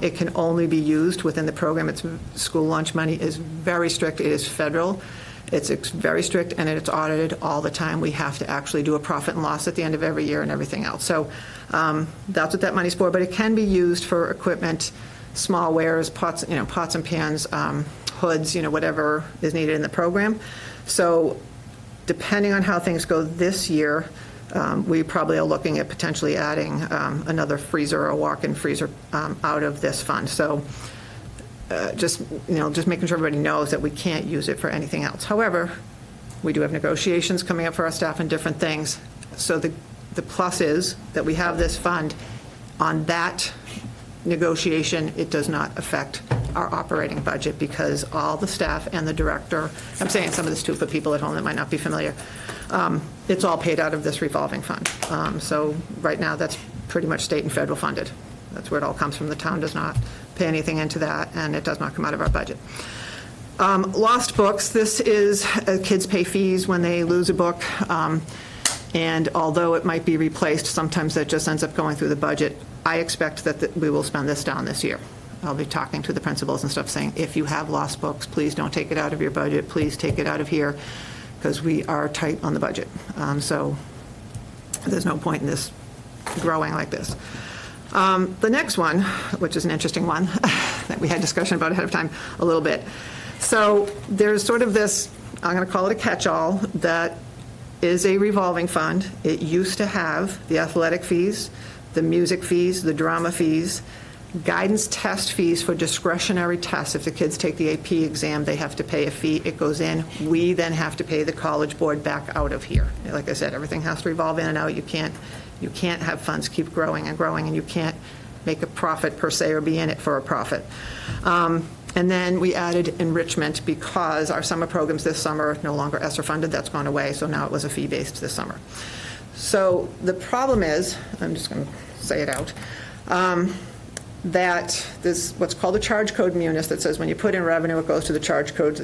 It can only be used within the program. School lunch money is very strict. It is federal. It's very strict, and it's audited all the time. We have to actually do a profit and loss at the end of every year and everything else. So that's what that money's for. But it can be used for equipment, small wares, pots and pans, hoods, whatever is needed in the program. So depending on how things go this year, we probably are looking at potentially adding another freezer or walk-in freezer out of this fund. So just making sure everybody knows that we can't use it for anything else. However, we do have negotiations coming up for our staff and different things. So the plus is that we have this fund. On that negotiation, it does not affect our operating budget because all the staff and the director, I'm saying some of this too for people at home that might not be familiar, it's all paid out of this revolving fund. So right now that's pretty much state and federal funded. That's where it all comes from. The town does not pay anything into that, and it does not come out of our budget. Lost books, this is, kids pay fees when they lose a book, and although it might be replaced, sometimes that just ends up going through the budget. I expect that we will spend this down this year. I'll be talking to the principals and stuff saying, if you have lost books, please don't take it out of your budget, please take it out of here, because we are tight on the budget. So there's no point in this growing like this. The next one, which is an interesting one, that we had discussion about ahead of time a little bit. So there's sort of this, I'm going to call it a catch-all, that is a revolving fund. It used to have the athletic fees, the music fees, the drama fees, guidance test fees for discretionary tests. If the kids take the AP exam, they have to pay a fee. It goes in. We then have to pay the College Board back out of here. Like I said, everything has to revolve in and out. You can't have funds keep growing and growing, and you can't make a profit per se or be in it for a profit. And then we added enrichment because our summer programs this summer are no longer ESSER funded. That's gone away, so now it was a fee-based this summer. So the problem is, I'm just going to say it out, that there's what's called a charge code munis that says when you put in revenue, it goes to the charge code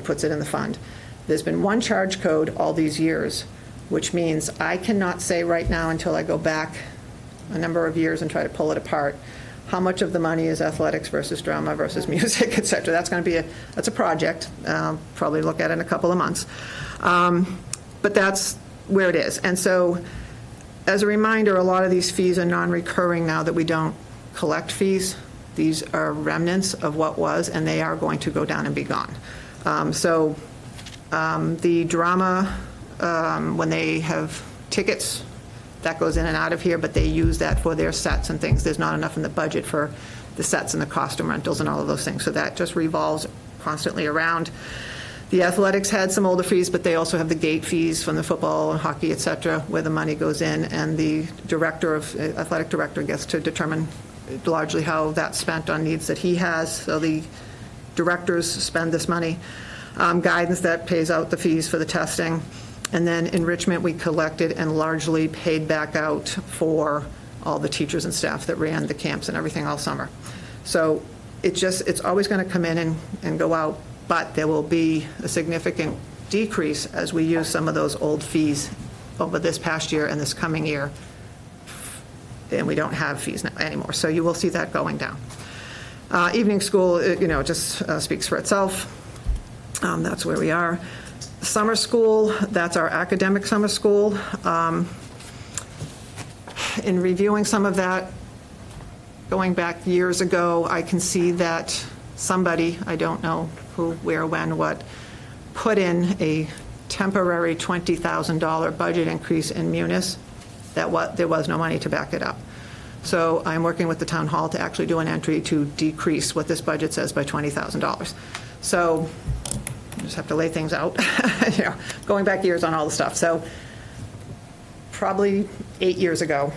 puts it in the fund. There's been one charge code all these years, which means I cannot say right now until I go back a number of years and try to pull it apart how much of the money is athletics versus drama versus music, et cetera. That's going to be that's a project. Probably look at it in a couple of months. But that's where it is. And so as a reminder, a lot of these fees are non-recurring now that we don't collect fees. These are remnants of what was, and they are going to go down and be gone. The drama, when they have tickets, that goes in and out of here, but they use that for their sets and things. There's not enough in the budget for the sets and the costume rentals and all of those things. So that just revolves constantly around. The athletics had some older fees, but they also have the gate fees from the football and hockey, et cetera, where the money goes in, and the athletic director gets to determine largely how that's spent on needs that he has. So the directors spend this money. Guidance, that pays out the fees for the testing. And then enrichment, we collected and largely paid back out for all the teachers and staff that ran the camps and everything all summer. So it's always going to come in and go out, but there will be a significant decrease as we use some of those old fees over this past year and this coming year, and we don't have fees anymore. So you will see that going down. Evening school, just speaks for itself. That's where we are. Summer school, that's our academic summer school. In reviewing some of that, going back years ago, I can see that somebody, I don't know who, where, when, what, put in a temporary $20,000 budget increase in munis. There was no money to back it up. So I'm working with the town hall to actually do an entry to decrease what this budget says by $20,000. So you just have to lay things out, going back years on all the stuff. So probably 8 years ago,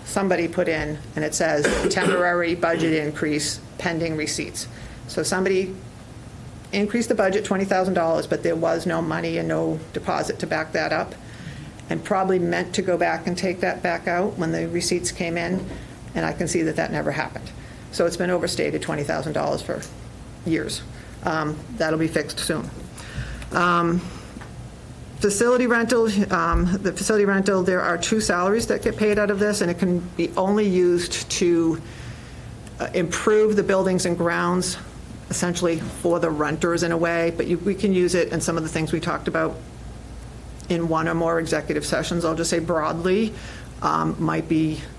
somebody put in, and it says temporary budget increase pending receipts. So somebody increased the budget $20,000, but there was no money and no deposit to back that up, and probably meant to go back and take that back out when the receipts came in, and I can see that that never happened. So it's been overstated $20,000 for years. That'll be fixed soon. Facility rental, the facility rental, there are 2 salaries that get paid out of this, and it can be only used to improve the buildings and grounds, essentially for the renters in a way, but we can use it in some of the things we talked about in one or more executive sessions. I'll just say broadly,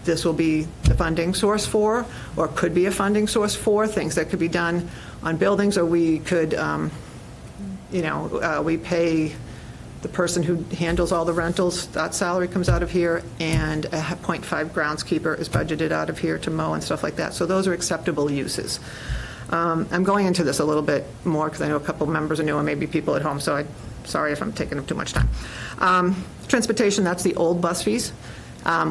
this will be the funding source for, or could be a funding source for, things that could be done on buildings, or we could, we pay the person who handles all the rentals, that salary comes out of here, and a 0.5 groundskeeper is budgeted out of here to mow and stuff like that. So those are acceptable uses. I'm going into this a little bit more because I know a couple members are new and maybe people at home, so sorry if I'm taking up too much time. Transportation, that's the old bus fees.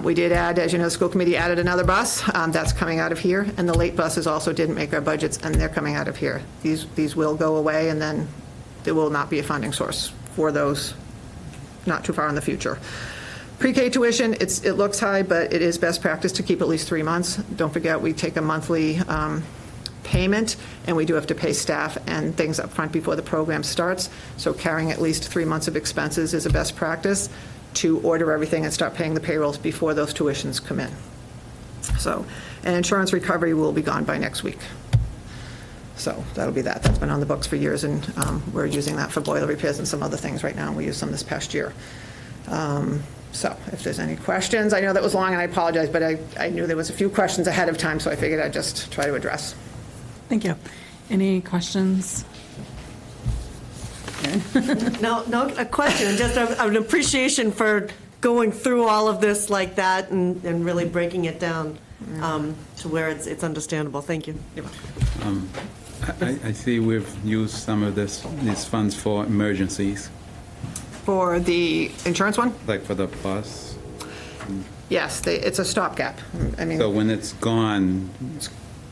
We did add, as you know, the school committee added another bus. That's coming out of here. And the late buses also didn't make our budgets, and they're coming out of here. These will go away, and then there will not be a funding source for those not too far in the future. Pre-K tuition, it looks high, but it is best practice to keep at least 3 months. Don't forget, we take a monthly payment, and we do have to pay staff and things up front before the program starts. So carrying at least 3 months of expenses is a best practice to order everything and start paying the payrolls before those tuitions come in. So, and insurance recovery will be gone by next week. So that'll be that. That's been on the books for years, and we're using that for boiler repairs and some other things right now, and we used some this past year. So if there's any questions, I know that was long, and I apologize, but I knew there was a few questions ahead of time, so I figured I'd just try to address. Thank you. Any questions? No, a question, just an appreciation for going through all of this like that and really breaking it down to where it's understandable. Thank you. I see we've used some of these funds for emergencies, For the insurance one? like for the bus. Yes, it's a stopgap. I mean, So when it's gone,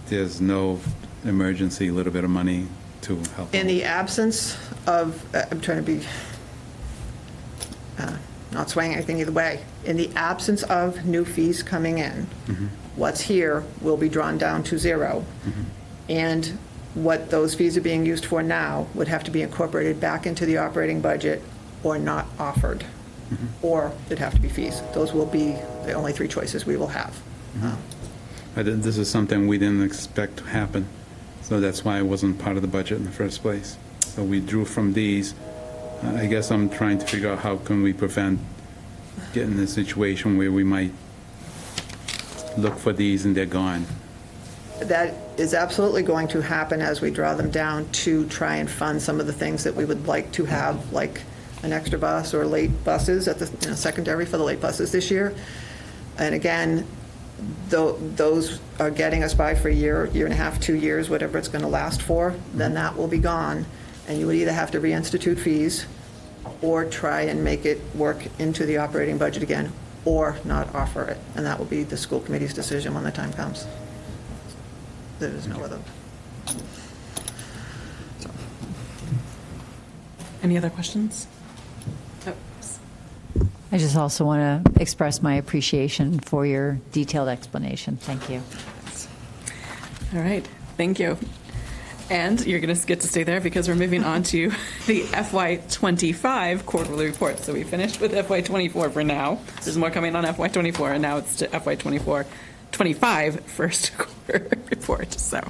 there's no emergency little bit of money to help? in the absence of, I'm trying to be, not swaying anything either way. In the absence of new fees coming in, what's here will be drawn down to zero. And what those fees are being used for now would have to be incorporated back into the operating budget or not offered. Or there'd have to be fees. Those will be the only 3 choices we will have. But this is something we didn't expect to happen, so that's why it wasn't part of the budget in the first place. So we drew from these. I guess I'm trying to figure out how can we prevent getting in a situation where we might look for these and they're gone. That is absolutely going to happen as we draw them down to try and fund some of the things that we would like to have, like an extra bus or late buses at the secondary for the late buses this year. And again, those are getting us by for a year and a half, 2 years, whatever it's going to last for. Then that will be gone, and you would either have to reinstitute fees or try and make it work into the operating budget again, or not offer it. And that will be the school committee's decision when the time comes. There is no other. So. Any other questions? I just also want to express my appreciation for your detailed explanation. Thank you. All right, thank you. And you're going to get to stay there because we're moving on to the FY25 quarterly report. So we finished with FY24 for now. There's more coming on FY24, and now it's to FY25 first quarter report. So.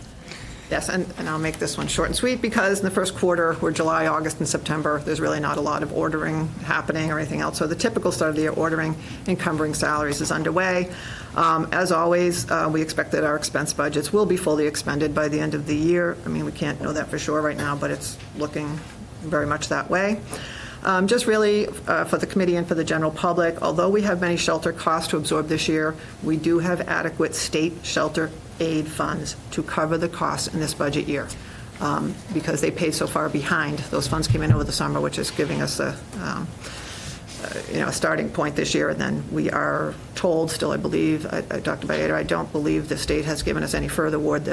Yes, and I'll make this one short and sweet because in the first quarter, we're July, August, and September, there's really not a lot of ordering happening or anything else. So the typical start of the year ordering, encumbering salaries is underway. As always, we expect that our expense budgets will be fully expended by the end of the year. I mean, we can't know that for sure right now, but it's looking very much that way. Just really for the committee and for the general public, although we have many shelter costs to absorb this year, we do have adequate state shelter aid funds to cover the costs in this budget year because they paid so far behind. Those funds came in over the summer, which is giving us a starting point this year. And then we are told still, I believe, Dr. Baeta, I don't believe the state has given us any further word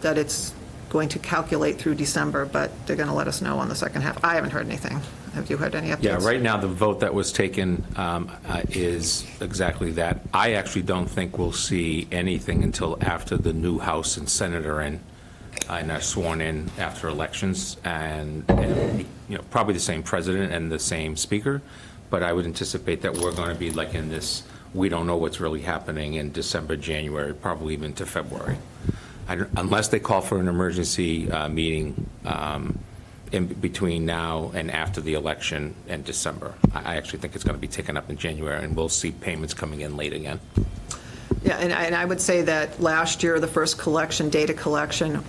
that it's going to calculate through December, but they're going to let us know on the second half. I haven't heard anything. Have you heard any updates? Yeah, right now the vote that was taken is exactly that. I actually don't think we'll see anything until after the new House and Senate are in and are sworn in after elections, and probably the same president and the same speaker. But I would anticipate that we're going to be like in this, we don't know what's really happening in December, January, probably even to February. Unless they call for an emergency meeting in between now and after the election in December. I actually think it's going to be taken up in January, and we'll see payments coming in late again. Yeah, and I would say that last year, the first data collection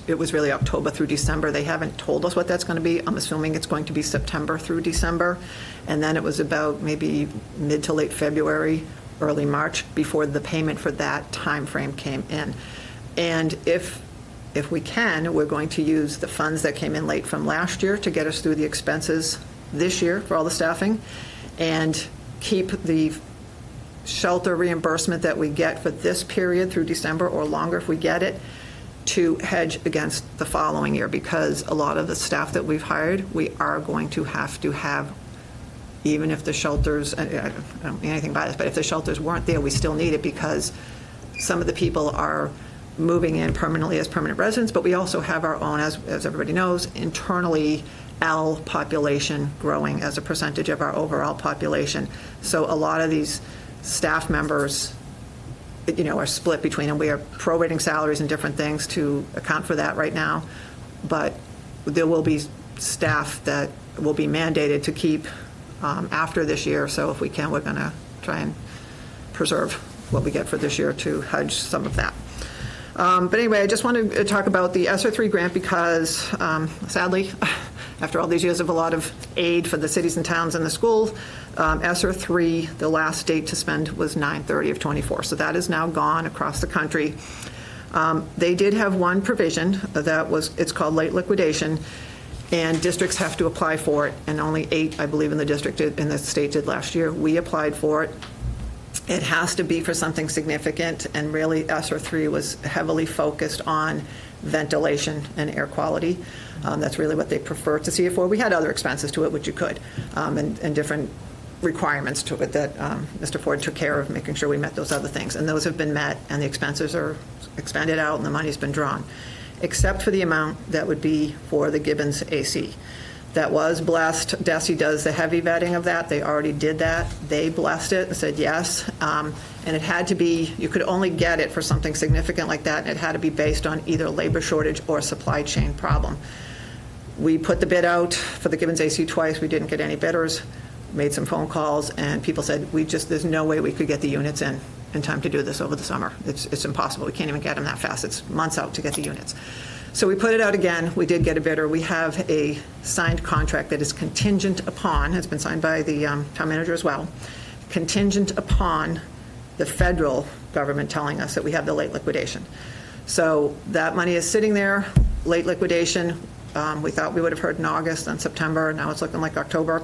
it was really October through December. They haven't told us what that's going to be. I'm assuming it's going to be September through December. And then it was about maybe mid to late February, early March, before the payment for that time frame came in. And if we can, we're going to use the funds that came in late from last year to get us through the expenses this year for all the staffing and keep the shelter reimbursement that we get for this period through December or longer if we get it to hedge against the following year, because a lot of the staff that we've hired, we are going to have even if the shelters, I don't mean anything by this, but if the shelters weren't there, we still need it because some of the people are moving in permanently as permanent residents, but we also have our own, as everybody knows, internally L population growing as a percentage of our overall population. So a lot of these staff members, are split between them. We are prorating salaries and different things to account for that right now, but there will be staff that will be mandated to keep after this year. So if we can, we're going to try and preserve what we get for this year to hedge some of that. But anyway, I just wanted to talk about the ESSER 3 grant because, sadly, after all these years of a lot of aid for the cities and towns and the schools, ESSER 3, the last date to spend was 9/30 of 24. So that is now gone across the country. They did have one provision it's called late liquidation, and districts have to apply for it, and only 8, I believe, in the state did last year. We applied for it. It has to be for something significant, and really ESSER 3 was heavily focused on ventilation and air quality. That's really what they prefer to see it for. We had other expenses to it, which you could, and different requirements to it that Mr. Ford took care of, making sure we met those other things. And those have been met, and the expenses are expended out, and the money's been drawn, except for the amount that would be for the Gibbons AC. That was blessed. DESE does the heavy vetting of that. They already did that. They blessed it and said yes. And it had to be, you could only get it for something significant like that, and it had to be based on either labor shortage or supply chain problem. We put the bid out for the Gibbons AC twice. We didn't get any bidders. Made some phone calls, and people said, there's no way we could get the units in time to do this over the summer. It's impossible. We can't even get them that fast. It's months out to get the units. So we put it out again. We did get a bidder. We have a signed contract that is contingent upon, has been signed by the town manager as well, contingent upon the federal government telling us that we have the late liquidation. So that money is sitting there, late liquidation. We thought we would have heard in August and September. Now it's looking like October.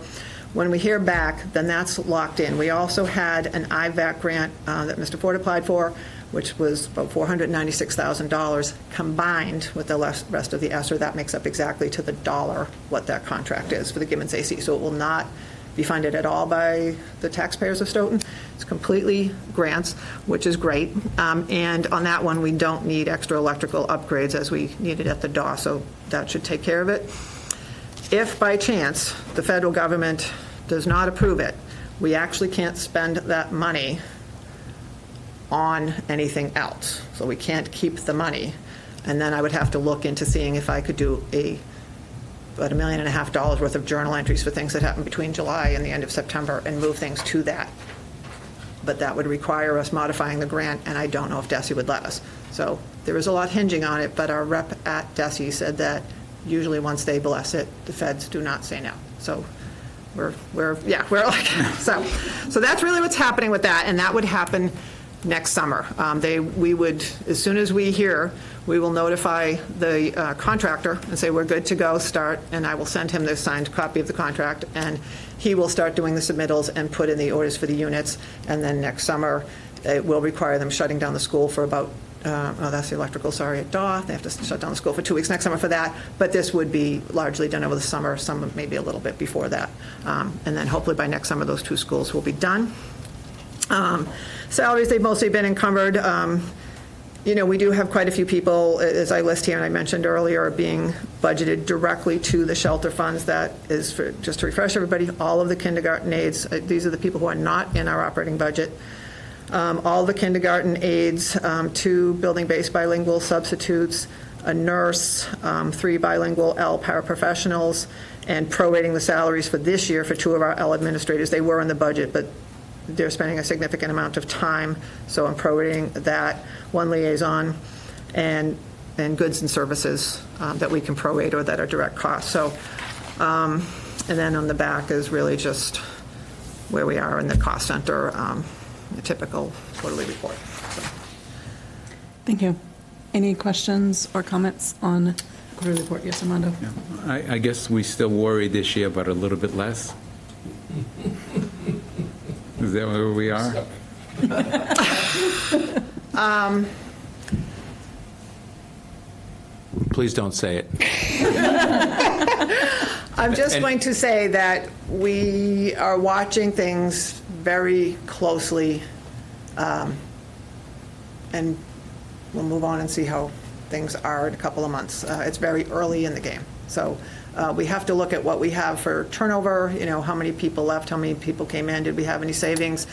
When we hear back, then that's locked in. We also had an IVAC grant that Mr. Ford applied for, which was about $496,000 combined with the rest of the ESSER. That makes up exactly to the dollar what that contract is for the Gibbons AC. So it will not be funded at all by the taxpayers of Stoughton. It's completely grants, which is great. And on that one, we don't need extra electrical upgrades as we needed at the DAW, so that should take care of it. If by chance the federal government does not approve it, we actually can't spend that money on anything else. So we can't keep the money. And then I would have to look into seeing if I could do about $1.5 million worth of journal entries for things that happened between July and the end of September and move things to that. But that would require us modifying the grant, and I don't know if DESE would let us. So there is a lot hinging on it, but our rep at DESE said that usually once they bless it, the feds do not say no. So we're like, so that's really what's happening with that, and that would happen next summer. We would, as soon as we hear, we will notify the contractor and say we're good to go, start, and I will send him the signed copy of the contract, and he will start doing the submittals and put in the orders for the units, and then next summer it will require them shutting down the school for about, that's the electrical, sorry, at DAW. They have to shut down the school for 2 weeks next summer for that, but this would be largely done over the summer, some maybe a little bit before that. And then hopefully by next summer those 2 schools will be done. Salaries, they've mostly been encumbered. We do have quite a few people, as I list here and I mentioned earlier, being budgeted directly to the shelter funds. That is, for, just to refresh everybody, all of the kindergarten aides. These are the people who are not in our operating budget. All the kindergarten aides, 2 building-based bilingual substitutes, a nurse, 3 bilingual L paraprofessionals, and prorating the salaries for this year for 2 of our L administrators. They were in the budget, but they're spending a significant amount of time, so I'm prorating that. 1 liaison, and goods and services that we can prorate or that are direct costs. So, and then on the back is really just where we are in the cost center, a typical quarterly report. So. Thank you. Any questions or comments on the quarterly report? Yes, Armando. Yeah. I guess we still worry this year about a little bit less. Is that where we are? Please don't say it. I'm just going to say that we are watching things very closely, and we'll move on and see how things are in a couple of months. It's very early in the game. So we have to look at what we have for turnover, how many people left, how many people came in, did we have any savings?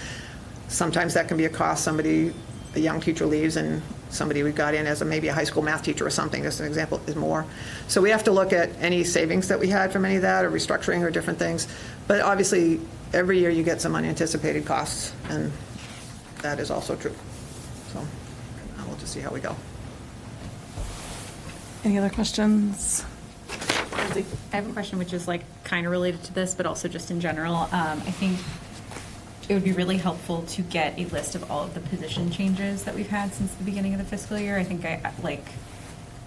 Sometimes that can be a cost. A young teacher leaves and somebody we got in as maybe a high school math teacher or something, as an example, is more. So we have to look at any savings that we had from any of that, or restructuring, or different things. But obviously, every year you get some unanticipated costs, and that is also true. So we'll just see how we go. Any other questions? I have a question which is kind of related to this, but also just in general. I think it would be really helpful to get a list of all of the position changes that we've had since the beginning of the fiscal year. I think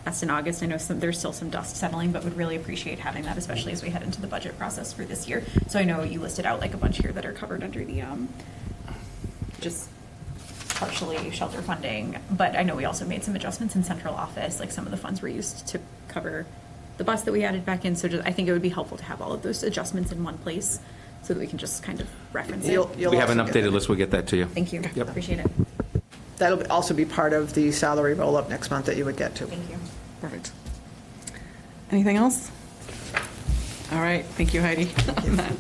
that's in August. I know there's still some dust settling, but would really appreciate having that, especially as we head into the budget process for this year. So I know you listed out a bunch here that are covered under the just partially shelter funding, but I know we also made some adjustments in central office, some of the funds were used to cover the bus that we added back in. So I think it would be helpful to have all of those adjustments in one place, so that we can just kind of reference it. We have an updated list. We'll get that to you. Thank you. Yep. Appreciate it. That'll also be part of the salary roll-up next month that you would get to. Thank you. Perfect. Anything else? All right. Thank you, Heidi, on that.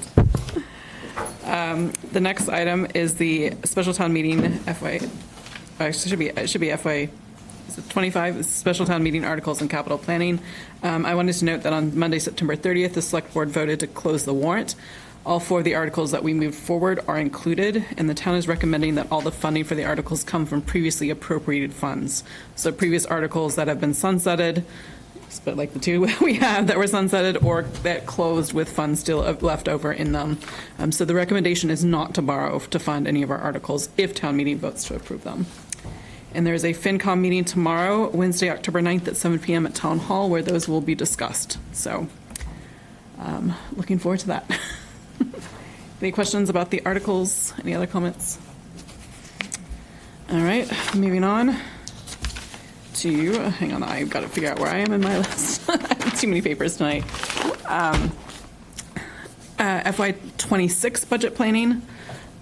The next item is the special town meeting FY. It should be FY. Is it 25? Special town meeting articles and capital planning. I wanted to note that on Monday, September 30th, the select board voted to close the warrant. All 4 of the articles that we moved forward are included, and the town is recommending that all the funding for the articles come from previously appropriated funds. So previous articles that have been sunsetted, but like the 2 we have that were sunsetted, or that closed with funds still left over in them. So the recommendation is not to borrow to fund any of our articles if town meeting votes to approve them. And there's a FinCom meeting tomorrow, Wednesday, October 9th at 7 p.m. at Town Hall, where those will be discussed. So looking forward to that. Any questions about the articles? Any other comments? All right, moving on to, hang on, I've got to figure out where I am in my list. I have too many papers tonight. FY26 budget planning.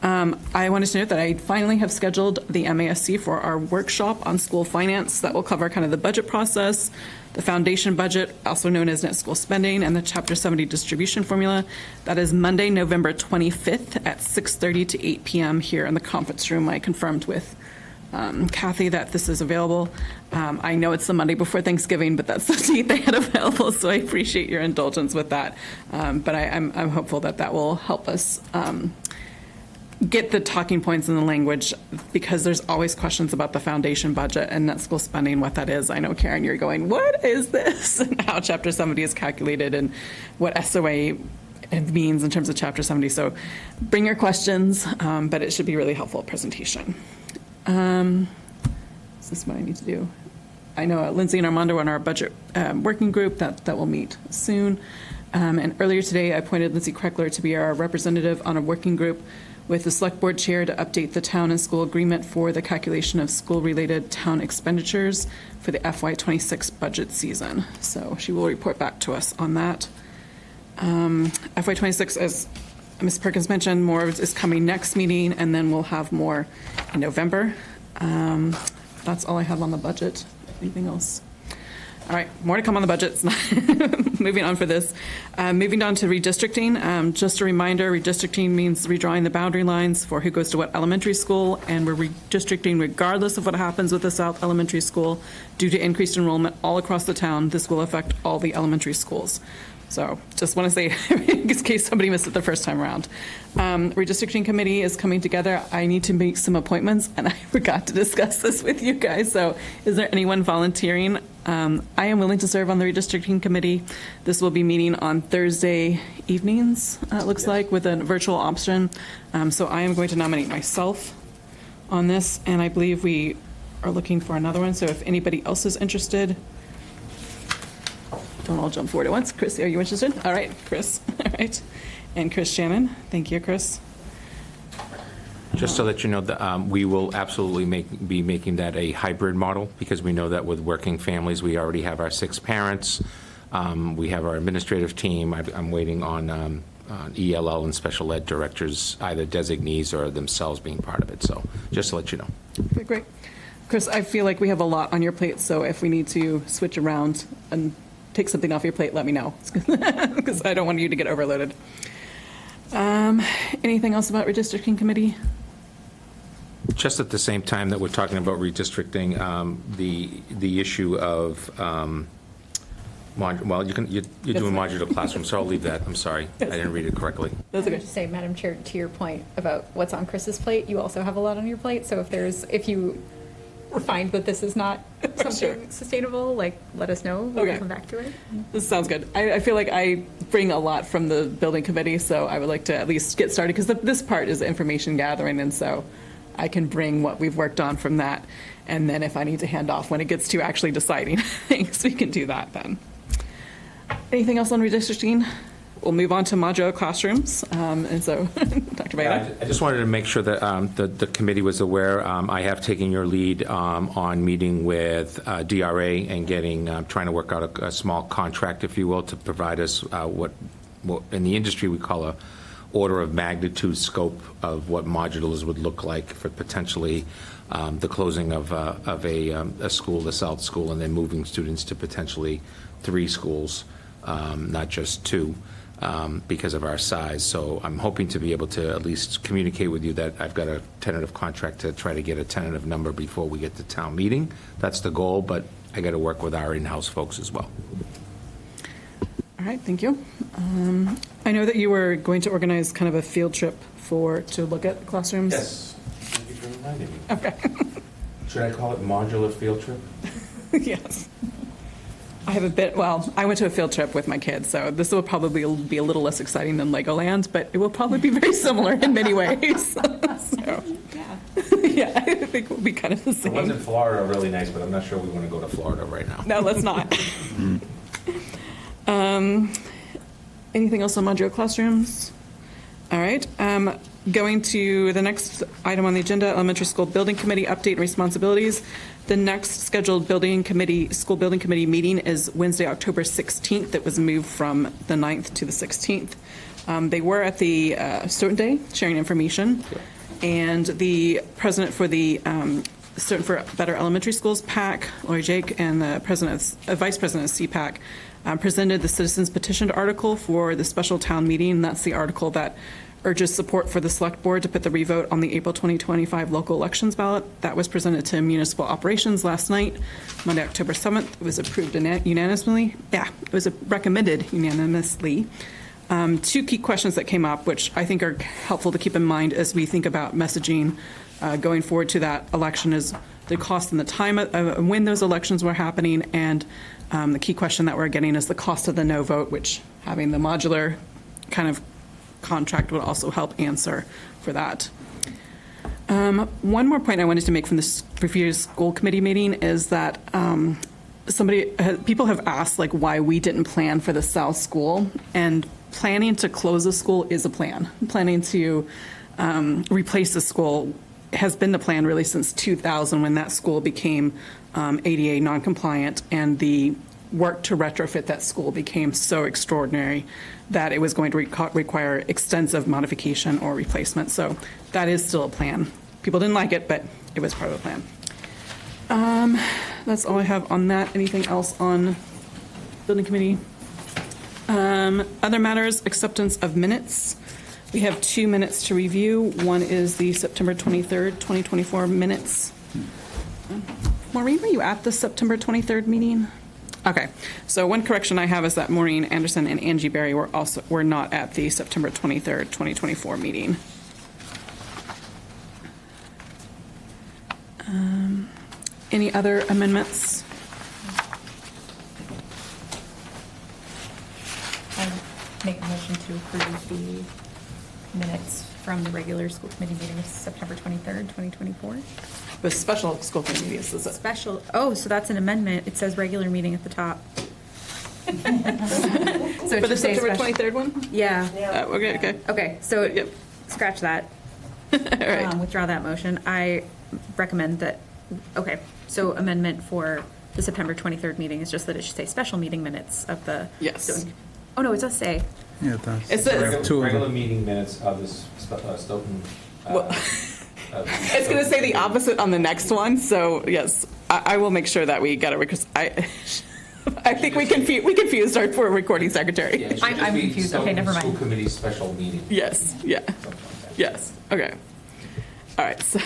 I wanted to note that I finally have scheduled the MASC for our workshop on school finance that will cover kind of the budget process, the foundation budget, also known as net school spending, and the Chapter 70 distribution formula. That is Monday, November 25th at 6:30 to 8 p.m. here in the conference room. I confirmed with Kathy that this is available. I know it's the Monday before Thanksgiving, but that's the date they had available, so I appreciate your indulgence with that. But I'm hopeful that that will help us get the talking points in the language, because there's always questions about the foundation budget and net school spending, what that is. I know, Karen, you're going, what is this? And how Chapter 70 is calculated and what SOA means in terms of Chapter 70. So bring your questions, but it should be a really helpful presentation. Is this what I need to do? I know Lindsay and Armando are in our budget working group that will meet soon. And earlier today, I appointed Lindsay Kreckler to be our representative on a working group with the select board chair to update the town and school agreement for the calculation of school-related town expenditures for the FY26 budget season. So she will report back to us on that. FY26, as Ms. Perkins mentioned, more is coming next meeting, and then we'll have more in November. That's all I have on the budget. Anything else? All right, more to come on the budgets. Moving on for this. Moving on to redistricting. Just a reminder, redistricting means redrawing the boundary lines for who goes to what elementary school, and we're redistricting regardless of what happens with the South Elementary School. Due to increased enrollment all across the town, this will affect all the elementary schools. So just want to say, in case somebody missed it the first time around. Redistricting committee is coming together. I need to make some appointments, and I forgot to discuss this with you guys. So is there anyone volunteering? I am willing to serve on the redistricting committee. This will be meeting on Thursday evenings, it looks like, with a virtual option. So I am going to nominate myself on this, and I believe we are looking for another one. So if anybody else is interested, don't all jump forward at once. Chris, are you interested? All right, Chris. All right. And Chris Shannon. Thank you, Chris. Just to let you know, that we will absolutely be making that a hybrid model, because we know that with working families, we already have our 6 parents. We have our administrative team. I'm waiting on ELL and special ed directors, either designees or themselves being part of it. So just to let you know. Okay, great. Chris, I feel like we have a lot on your plate, so if we need to switch around and take something off your plate, let me know, because I don't want you to get overloaded. Anything else about redistricting committee? Just at the same time that we're talking about redistricting, the issue of, well, you're doing modular classrooms, so I'll leave that. I'm sorry. I didn't read it correctly. That's okay. Just say, Madam Chair, to your point about what's on Chris's plate, you also have a lot on your plate. So if you find that this is not something sustainable, like, let us know. We'll come back to it. This sounds good. I feel like I bring a lot from the building committee, so I would like to at least get started, because this part is information gathering, and so I can bring what we've worked on from that, and then if I need to hand off when it gets to actually deciding things, we can do that then. Anything else on redistricting? We'll move on to modular classrooms, and so Dr. Bailey. I just wanted to make sure that the committee was aware. I have taken your lead on meeting with DRA and trying to work out a small contract, if you will, to provide us what in the industry we call a order of magnitude scope of what modulars would look like for potentially the closing of a school, the South School, and then moving students to potentially 3 schools, not just 2. Because of our size. So I'm hoping to be able to at least communicate with you that I've got a tentative contract to try to get a tentative number before we get to town meeting. That's the goal, but I got to work with our in-house folks as well. All right, thank you. I know that you were going to organize kind of a field trip to look at classrooms. Yes. Thank you for reminding me. Okay. Should I call it modular field trip? Yes. I went to a field trip with my kids, so this will probably be a little less exciting than Legoland, but it will probably be very similar in many ways. So, yeah, I think it will be kind of the same. The ones in Florida are really nice, but I'm not sure we want to go to Florida right now. No, let's not. Anything else on modular classrooms? All right. Going to the next item on the agenda, elementary school building committee update and responsibilities. The next scheduled school building committee meeting is Wednesday, October 16th. It was moved from the 9th to the 16th. They were at the Stoughton Day sharing information, and the president for the Stoughton for Better Elementary Schools PAC, Lori Jake, and the vice president of CPAC presented the citizens petitioned article for the special town meeting. That's the article that urges support for the select board to put the revote on the April 2025 local elections ballot. That was presented to municipal operations last night, Monday, October 7th. It was approved unanimously. Yeah, it was recommended unanimously. 2 key questions that came up, which I think are helpful to keep in mind as we think about messaging going forward to that election, is the cost and the time of when those elections were happening, and the key question that we're getting is the cost of the no vote, which having the modular kind of contract would also help answer for that. One more point I wanted to make from this previous school committee meeting is that people have asked like why we didn't plan for the South School, and planning to close a school is a plan. Planning to replace the school has been the plan really since 2000, when that school became ADA non-compliant, and the work to retrofit that school became so extraordinary that it was going to require extensive modification or replacement. So that is still a plan. People didn't like it, but it was part of the plan. That's all I have on that. Anything else on building committee? Other matters, acceptance of minutes. We have 2 minutes to review. One is the September 23rd, 2024 minutes. Maureen, were you at the September 23rd meeting? Okay, so one correction I have is that Maureen Anderson and Angie Berry were not at the September 23rd, 2024 meeting. Any other amendments? I make a motion to approve the minutes from the regular school committee meeting of September 23rd, 2024. The special school committee meeting, is it? Special, so that's an amendment. It says regular meeting at the top. So For the September 23rd one? Yeah. Okay. Okay, so Yep. scratch that. All right. Withdraw that motion. I recommend that, so amendment for the September 23rd meeting is just that it should say special meeting minutes of the. Yes. Stoughton- Oh, no, it does say. Yeah, it does. It says- We have two of Regular them. meeting minutes of this Stoughton. Well, it's going to say the opposite on the next one, so yes, I will make sure that we get it, because I think we confused our poor recording secretary. I'm confused. Okay, never mind. School committee special meeting. Yes, yeah, Something like that. yes, okay. All right, so,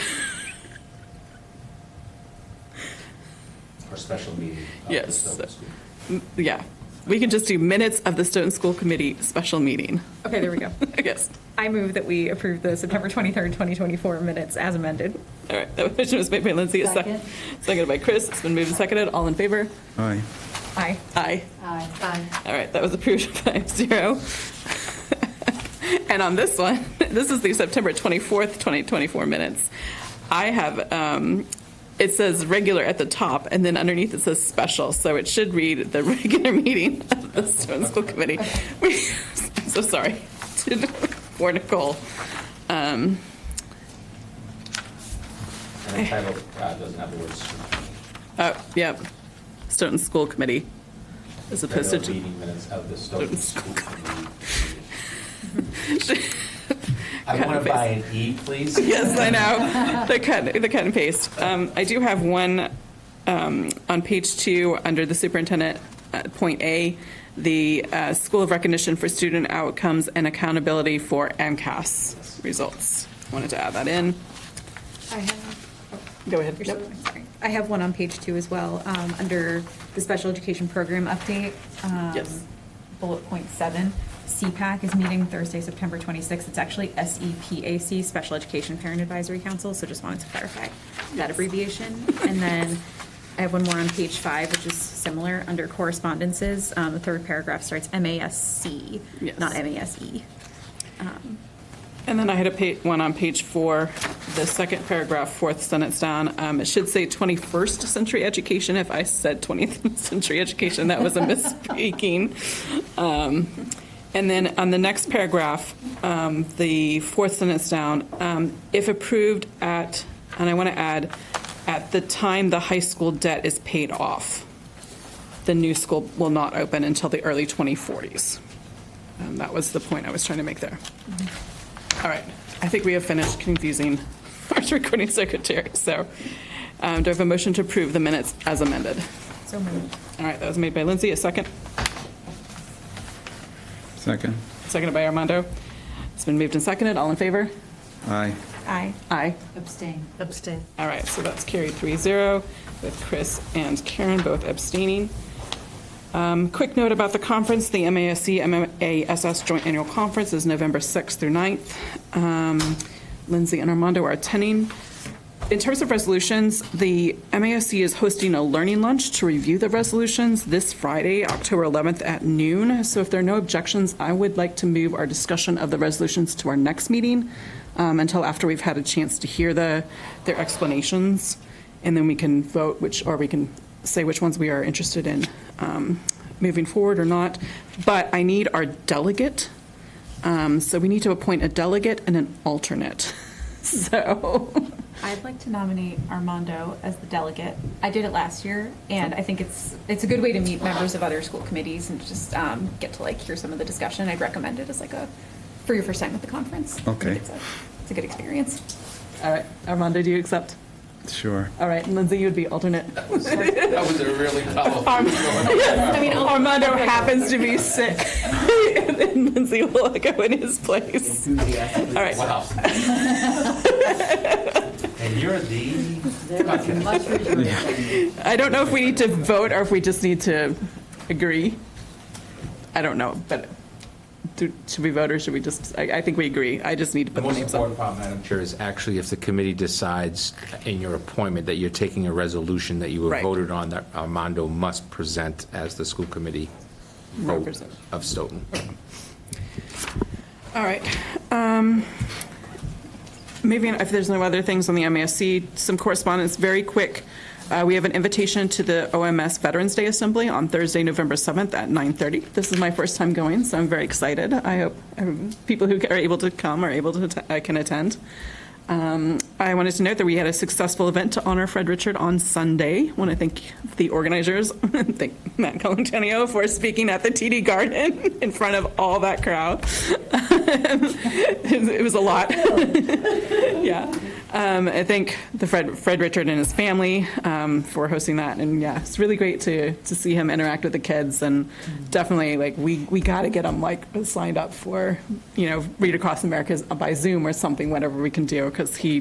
Or special meeting. of the Yes. Stoughton School. yeah, we can just do minutes of the Stoughton School Committee special meeting, Okay, there we go. I guess. I move that we approve the September 23rd, 2024 minutes as amended. All right, that motion was made by Lindsay, seconded by Chris. It's been moved and seconded. All in favor? Aye. Aye. Aye. All right, that was approved 5-0. And on this one, this is the September 24th, 2024 minutes. I have, it says regular at the top, and then underneath it says special, so it should read the regular meeting of the Stoughton School Committee. I'm so sorry. For Nicole. And the title doesn't have the words. Yep. Stoughton School Committee, as opposed Regular to. meeting minutes of the Stoughton Stoughton School Committee. I want to buy an E, please. Yes, I know. The cut and paste. I do have one on page 2 under the superintendent, point A, the School of Recognition for Student Outcomes and Accountability for MCAS results. Wanted to add that in. I have. Go ahead. You're Yep. still going, sorry. I have one on page 2 as well, under the special education program update. Yes. Bullet point 7, CPAC is meeting Thursday, September 26th. It's actually SEPAC, Special Education Parent Advisory Council, so just wanted to clarify that abbreviation. And then I have one more on page 5, which is similar, under correspondences. The third paragraph starts MASC, Yes. not MASE. And then I had one on page 4, the second paragraph, fourth sentence down. It should say 21st century education. If I said 20th century education, that was a misspeaking. And then on the next paragraph, the fourth sentence down, if approved at, and I want to add, at the time the high school debt is paid off, the new school will not open until the early 2040s. That was the point I was trying to make there. All right, I think we have finished confusing our recording secretary. So do I have a motion to approve the minutes as amended? So moved. All right, that was made by Lindsay. A second? Second. Seconded by Armando. It's been moved and seconded. All in favor? Aye. Aye. Aye. Abstain. All right, so that's carried 3-0 with Chris and Karen both abstaining. Quick note about the conference. The MASC MASS Joint Annual Conference is November 6th through 9th. Lindsay and Armando are attending. In terms of resolutions, the MASC is hosting a learning lunch to review the resolutions this Friday, October 11th at noon. So if there are no objections, I would like to move our discussion of the resolutions to our next meeting until after we've had a chance to hear their explanations, and then we can vote we can say which ones we are interested in moving forward or not. But I need our delegate. So we need to appoint a delegate and an alternate. So I'd like to nominate Armando as the delegate. I did it last year, and I think it's a good way to meet members of other school committees and just get to hear some of the discussion. I'd recommend it as for your first time at the conference. Okay. I think it's a good experience. all right, Armando, do you accept? Sure. All right, and Lindsay, you would be alternate. That was a really powerful. I mean, Armando happens to be sick, and then Lindsay will go in his place. All right. Wow. And you're I don't know if we need to vote or if we just need to agree. I don't know, but should we vote or should we just, I think we agree. I just need to The put the most names up. important part, Madam Chair, is actually if the committee decides in your appointment that you're taking a resolution that you have Right. voted on, that Armando must present as the school committee vote Represent. of Stoughton. All right. Maybe if there's no other things on the MASC, some correspondence, very quick. We have an invitation to the OMS Veterans Day Assembly on Thursday, November 7th at 9:30. This is my first time going, so I'm very excited. I hope people who are able to come are able to can attend. I wanted to note that we had a successful event to honor Fred Richard on Sunday. I want to thank the organizers, thank Matt Colantonio for speaking at the TD Garden in front of all that crowd. It was a lot. Yeah. I thank the Fred Richard and his family for hosting that, and yeah, it's really great to see him interact with the kids, and definitely we got to get him signed up for Read Across America by Zoom or something, whatever we can do, because he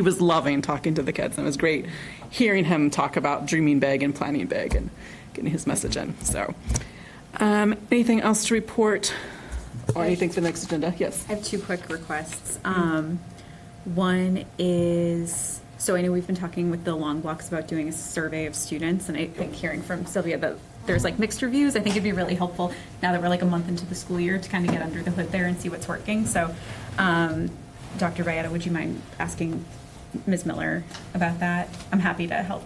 was loving talking to the kids, and it was great hearing him talk about dreaming big and planning big and getting his message in. So, anything else to report or anything for the next agenda? Yes. I have two quick requests. One is, so I know we've been talking with the long blocks about doing a survey of students, and I think hearing from Sylvia that there's mixed reviews, I think it'd be really helpful now that we're a month into the school year to kind of get under the hood there and see what's working. So Dr. Valletta, would you mind asking Ms. Miller about that? I'm happy to help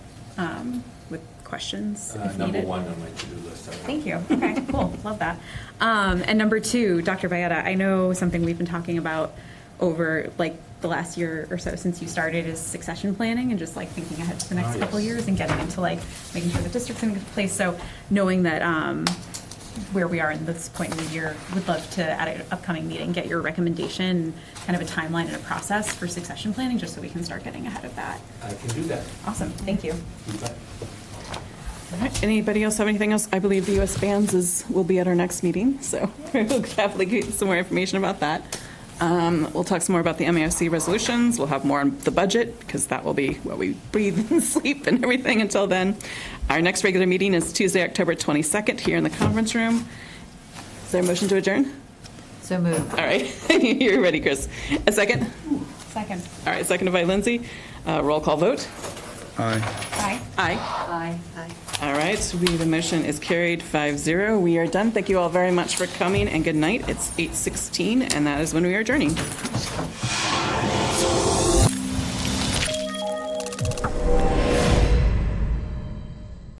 with questions if Number needed. 1 on my to-do list. Thank you. Okay, cool. Love that. And number 2, Dr. Valletta, I know something we've been talking about over the last year or so since you started is succession planning and just thinking ahead to the next couple years and getting into making sure the district's in a good place. So knowing that where we are in this point in the year, would love to at an upcoming meeting get your recommendation, kind of a timeline and a process for succession planning, just so we can start getting ahead of that. I can do that. Awesome. Thank you. All right. Anybody else have anything else? I believe the U.S. bands will be at our next meeting, so we'll definitely get some more information about that. We'll talk some more about the MAOC resolutions. We'll have more on the budget, because that will be what we breathe and sleep and everything until then. Our next regular meeting is Tuesday, October 22nd, here in the conference room. Is there a motion to adjourn? So moved. All right. You're ready, Chris. A second? Second. All right, seconded by Lindsay. Roll call vote. Aye. Aye. Aye. Aye. All right, the motion is carried 5-0. We are done. Thank you all very much for coming, and good night. It's 8:16, and that is when we are adjourning.